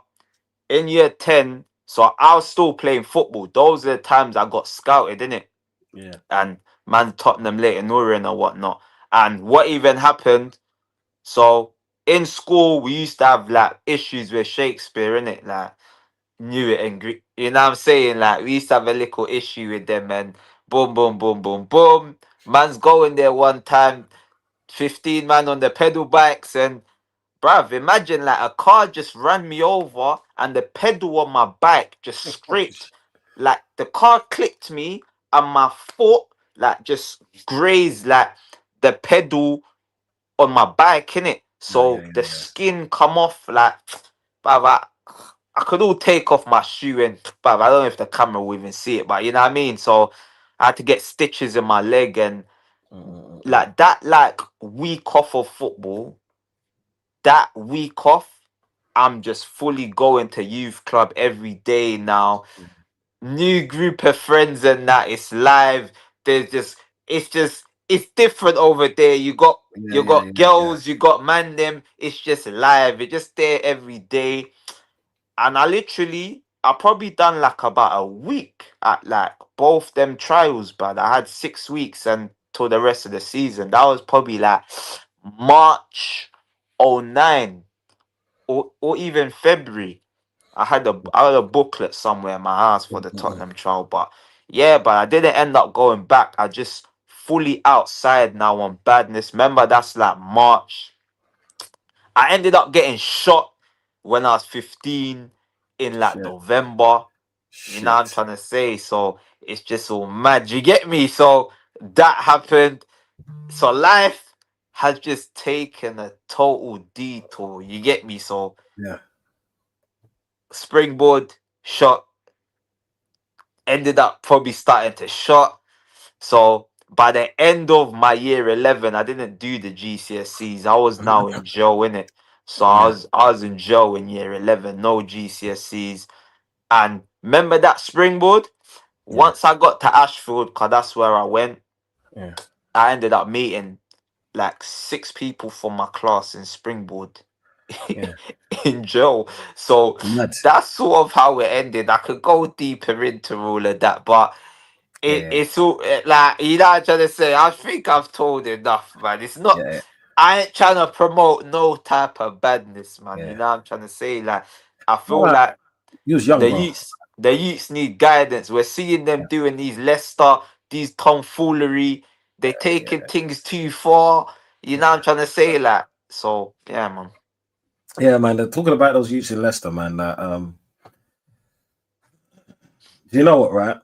in year 10, so I was still playing football. Those are the times I got scouted, innit? yeah. And man, Tottenham, Leighton Orient or whatnot. And what even happened? So in school, we used to have like issues with Shakespeare, innit? Like knew it and you know what I'm saying? Like we used to have a little issue with them, and boom, boom, boom, boom, boom. Man's going there one time, 15 man on the pedal bikes, and bruv, imagine like a car just ran me over and the pedal on my bike just Oh, scraped. like the car clipped me and my foot like just grazed like the pedal on my bike, innit? Yeah, yeah, So the yeah, skin come off like, bruv, I could all take off my shoe and, bruv, I don't know if the camera will even see it, but you know what I mean? So I had to get stitches in my leg and yeah. like that, like week off of football, that week off, I'm just fully going to youth club every day now. New group of friends and that, it's live. There's just, it's different over there. Yeah, you yeah, got yeah, yeah. girls, you got man them. It's just live. It's just there every day. And I probably done like about a week at like both them trials, but I had 6 weeks until the rest of the season. That was probably like March '09 or even February. I had a booklet somewhere in my house for the Tottenham trial, but yeah, but I didn't end up going back. I just fully outside now on badness. Remember, that's like March. I ended up getting shot when I was 15 in like Shit, November. You know what I'm shit. trying to say? So it's just all mad. You get me? So that happened. So life has just taken a total detour. You get me? So Yeah, springboard shot, ended up probably starting to shot. So by the end of my year 11, I didn't do the GCSEs. I was now in jail, innit? So yeah, I was in jail in year 11, no GCSEs. And remember that springboard? yeah, Once I got to Ashfield, because that's where I went, yeah, I ended up meeting like 6 people from my class in springboard yeah. in jail. So Mad. that's sort of how it ended. I could go deeper into all of that, but Yeah, yeah, it's all like, you know what I'm trying to say. I think I've told enough, man. It's not. yeah, I ain't trying to promote no type of badness, man. You yeah. know what I'm trying to say. Like I No, feel like you was young, the bro. youths, the youths need guidance. We're seeing them Yeah, doing these Leicester, these tomfoolery. They taking yeah, things too far. You know what yeah. I'm trying to say. Like so, yeah, man. Yeah, man. They're talking about those youths in Leicester, man. That you know what, right?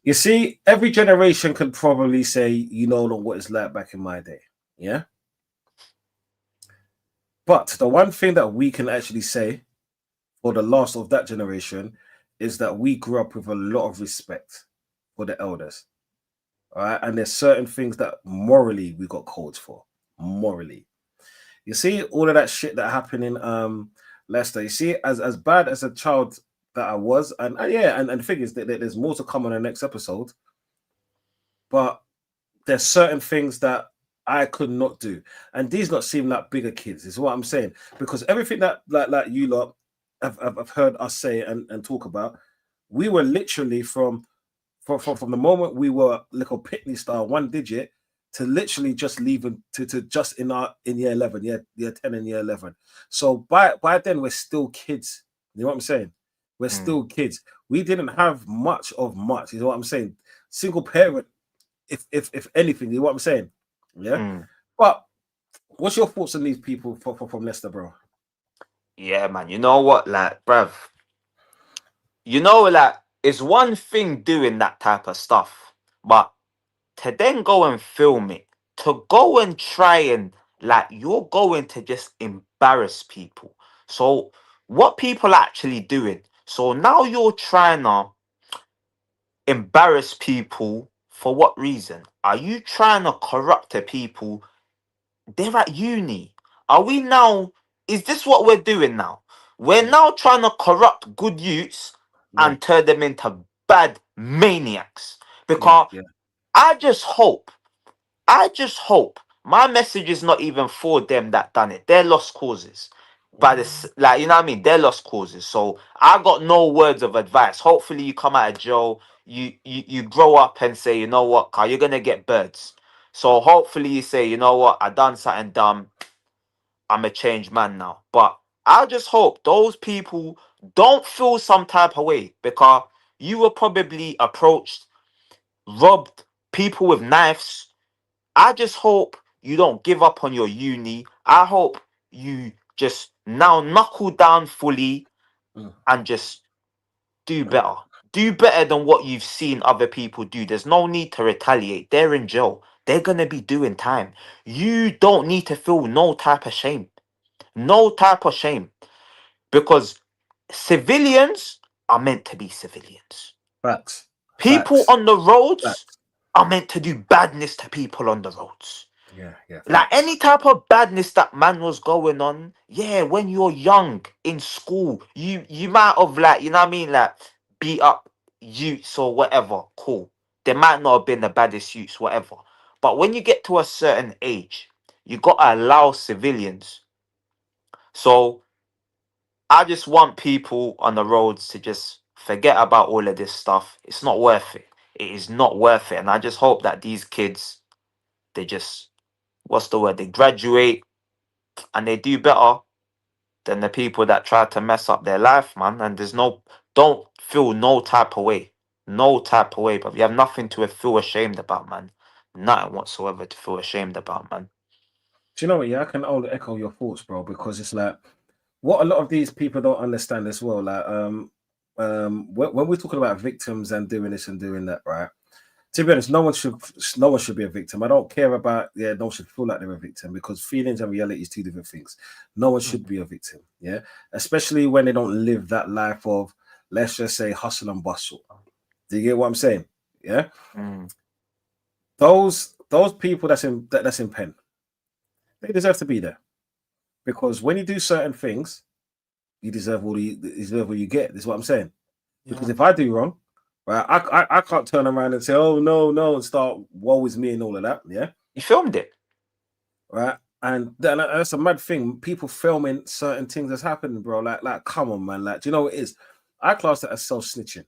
You see, every generation can probably say, you know, what it's like back in my day. Yeah. But the one thing that we can actually say for the last of that generation is that we grew up with a lot of respect for the elders. All right. And there's certain things that morally we got codes for. Morally. You see, all of that shit that happened in Leicester, you see, as bad as a child that I was, and yeah, and the thing is that there's more to come on the next episode. But there's certain things that I could not do, and these not seem like bigger kids. Is what I'm saying, because everything that like you lot have heard us say and talk about, we were literally from the moment we were little Pitney style 1 digit to literally just leaving to just in year 11, year 10 and year 11. So by then we're still kids. You know what I'm saying? We're Mm, still kids. We didn't have much of much. You know what I'm saying? Single parent, if anything, you know what I'm saying? Yeah. mm. But what's your thoughts on these people from Leicester, bro? Yeah, man. You know what, like, bruv. You know, like, it's one thing doing that type of stuff, but to then go and film it, to go and try and like you're going to just embarrass people. So what people are actually doing? So now you're trying to embarrass people for what reason? Are you trying to corrupt the people? They're at uni. Are we now? Is this what we're doing now? We're Yeah, now trying to corrupt good youths yeah, and turn them into bad maniacs. yeah, Because yeah. I just hope I just hope my message is not even for them that done it. They're lost causes. But it's like, you know what I mean? They're lost causes. So I got no words of advice. Hopefully you come out of jail, you grow up and say, you know what, Carl, you're gonna get birds. So hopefully you say, you know what, I done something dumb. I'm a changed man now. But I just hope those people don't feel some type of way because you were probably approached, robbed, people with knives. I just hope you don't give up on your uni. I hope you just now knuckle down fully Mm. and just do better. do better than what you've seen other people do. There's no need to retaliate. They're in jail. They're gonna be doing time. You don't need to feel no type of shame. No type of shame. Because civilians are meant to be civilians. Facts. People Facts. on the roads Facts. are meant to do badness to people on the roads. Yeah, yeah. Like Facts. any type of badness that man was going on, yeah, when you're young in school, you might have like, you know what I mean, like beat up youths or whatever, cool. They might not have been the baddest youths, whatever. But when you get to a certain age, you gotta allow civilians. So I just want people on the roads to just forget about all of this stuff. It's not worth it. It is not worth it. And I just hope that these kids, they just, what's the word? They graduate and they do better than the people that try to mess up their life, man. And there's no, don't feel no type of way. No type of way, but you have nothing to feel ashamed about, man. Nothing whatsoever to feel ashamed about, man. Do you know what? Yeah, I can only echo your thoughts, bro, because it's like what a lot of these people don't understand as well. Like, when we're talking about victims and doing this and doing that, right? To be honest, no one should be a victim. I don't care about no one should feel like they're a victim because feelings and reality is two different things. No one should be a victim, yeah, especially when they don't live that life of, let's just say, hustle and bustle. Do you get what I'm saying? Yeah, Mm. those people that's in pen, they deserve to be there because when you do certain things, you deserve what you get. This is what I'm saying. Because Yeah. if I do wrong, right, I can't turn around and say, oh no, and start woe is me and all of that. Yeah. You filmed it. Right. And then that's a mad thing. People filming certain things that's happening, bro. Like, come on, man. Like, do you know what it is? I class it as self-snitching,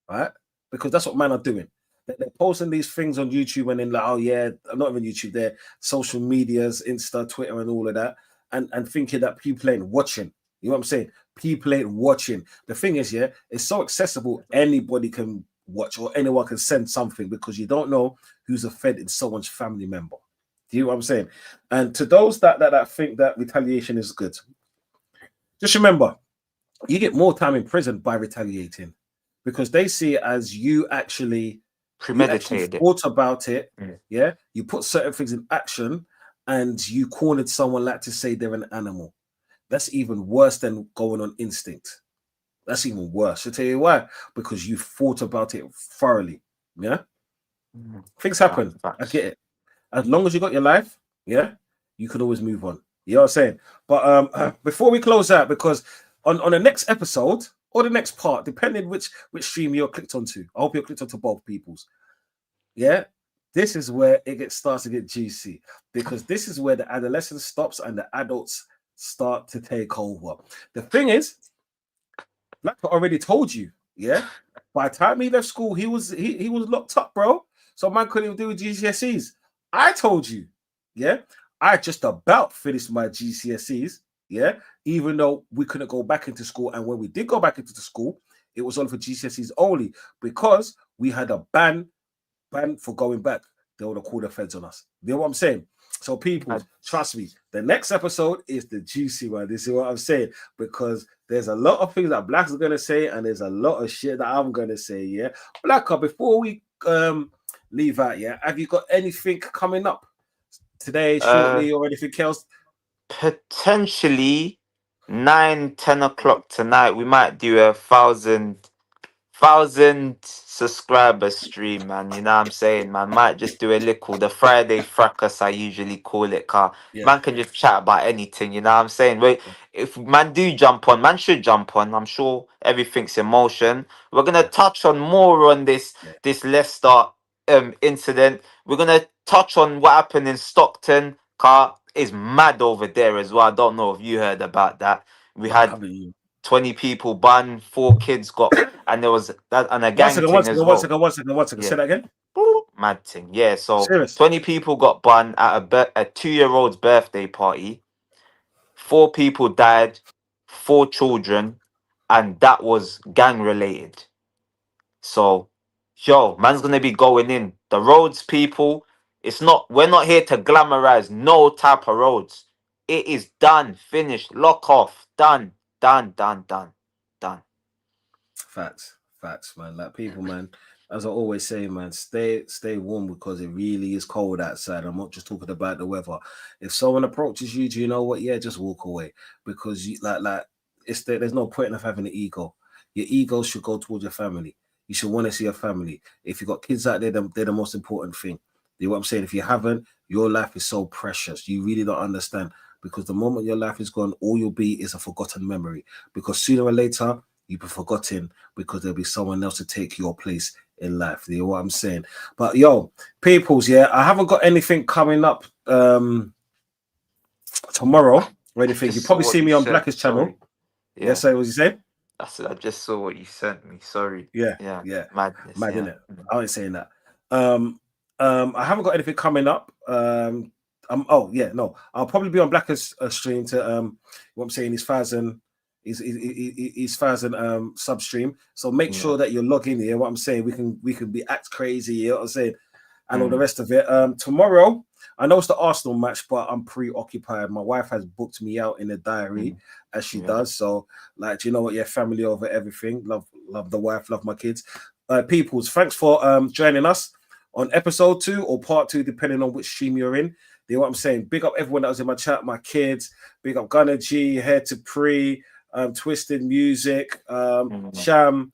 right? Because that's what men are doing. They're posting these things on YouTube and then like, oh yeah, not even YouTube, they're social medias, Insta, Twitter, and all of that, and thinking that people ain't watching. You know what I'm saying? People ain't watching. The thing is, yeah, it's so accessible, anybody can watch or anyone can send something because you don't know who's offended someone's family member. Do you know what I'm saying? And to those that think that retaliation is good, just remember, you get more time in prison by retaliating because they see it as you actually Premeditated it. thought about it. Mm. Yeah, you put certain things in action and you cornered someone like to say they're an animal. That's even worse than going on instinct. That's even worse. I'll tell you why. Because you thought about it thoroughly. Yeah, things happen. I Facts. get it. As long as you got your life, yeah, you can always move on. You know what I'm saying? But before we close out, because on the next episode or the next part, depending which stream you're clicked onto, I hope you're clicked onto both people's. Yeah, this is where starts to get juicy because this is where the adolescence stops and the adults start to take over. The thing is, Blacka already told you, yeah. By the time he left school, he was locked up, bro. So man couldn't even do GCSEs. I told you, yeah. I just about finished my GCSEs, yeah. Even though we couldn't go back into school, and when we did go back into the school, it was only for GCSEs only because we had a ban for going back. They would have called the feds on us. You know what I'm saying? So people, trust me, the next episode is the juicy one. This is what I'm saying because there's a lot of things that Black's gonna say, and there's a lot of shit that I'm gonna say. Yeah, Blacka. Before we leave out, yeah, have you got anything coming up today, shortly, or anything else? Potentially 9-10 o'clock tonight. We might do a thousand subscriber stream, man. You know what I'm saying, man? Might just do a little the Friday fracas I usually call it, car. Yeah, Man can just chat about anything, you know what I'm saying? Wait, if man do jump on, man should jump on. I'm sure everything's in motion. We're gonna touch on more on yeah. this Leicester incident. We're gonna touch on what happened in Stockton. Car is mad over there as well. I don't know if you heard about that. We I had haven't you. 20 people banned, 4 kids got, and there was that and a One gang second, one thing as second, one well. second, one second, one second. Say Yeah, that again. mad thing. Yeah, so Serious. 20 people got banned at a 2-year-old's birthday party. 4 people died, 4 children, and that was gang related. So, yo, man's gonna be going in. The roads, people, we're not here to glamorize no type of roads. It is done, finished, lock off, done, done, done, done, done. Facts. Facts, man. Like people, man. As I always say, man, stay warm because it really is cold outside. I'm not just talking about the weather. If someone approaches you, do you know what? Yeah, just walk away because you like there's no point of having an ego. Your ego should go towards your family. You should want to see your family. If you got kids out there, they're the most important thing. You know what I'm saying? If you haven't, your life is so precious. You really don't understand because the moment your life is gone, all you'll be is a forgotten memory. Because sooner or later, you'll be forgotten because there'll be someone else to take your place in life. You know what I'm saying? But yo, peoples, yeah, I haven't got anything coming up tomorrow or I anything. You just saw probably what see you me on sent. Blacka's channel. Sorry. Yeah, Yeah. so what was you saying? I said I just saw what you sent me. Sorry. Yeah, Yeah. yeah. Madness. Mad, Yeah. innit? I ain't saying that. I haven't got anything coming up. Oh yeah, no, I'll probably be on Blacker's stream to what I'm saying is his thousand sub stream. So make Yeah. sure that you're logging here. What I'm saying, we can be act crazy, you know what I'm saying, and all the Mm. rest of it. Tomorrow, I know it's the Arsenal match, but I'm preoccupied. My wife has booked me out in the diary as she Yeah. does. So, like, you know what? Yeah, family over everything. Love the wife, love my kids. Peoples, thanks for joining us on episode 2 or part 2, depending on which stream you're in. You know what I'm saying? Big up everyone that was in my chat, my kids. Big up Gunner G, Head to Pre, Twisted Music, Sham,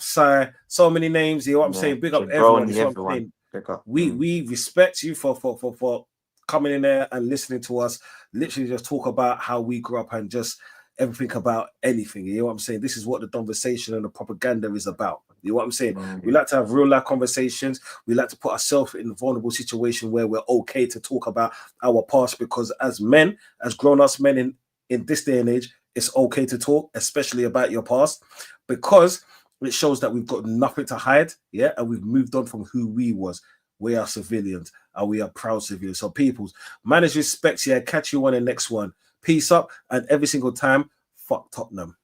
Sai, so many names. You know what I'm saying? Big up everyone. Jabroni, That's what I'm everyone. saying. Big up. We respect you for coming in there and listening to us. Literally just talk about how we grew up and just everything about anything. You know what I'm saying? This is what the conversation and the propaganda is about. You know what I'm saying? We like to have real life conversations. We like to put ourselves in a vulnerable situation where we're okay to talk about our past because as men, as grown-ups men in this day and age, it's okay to talk, especially about your past, because it shows that we've got nothing to hide, yeah, and we've moved on from who we was. We are civilians and we are proud civilians. So, peoples, manage respect, yeah. Catch you on the next one. Peace up, and every single time, fuck Tottenham.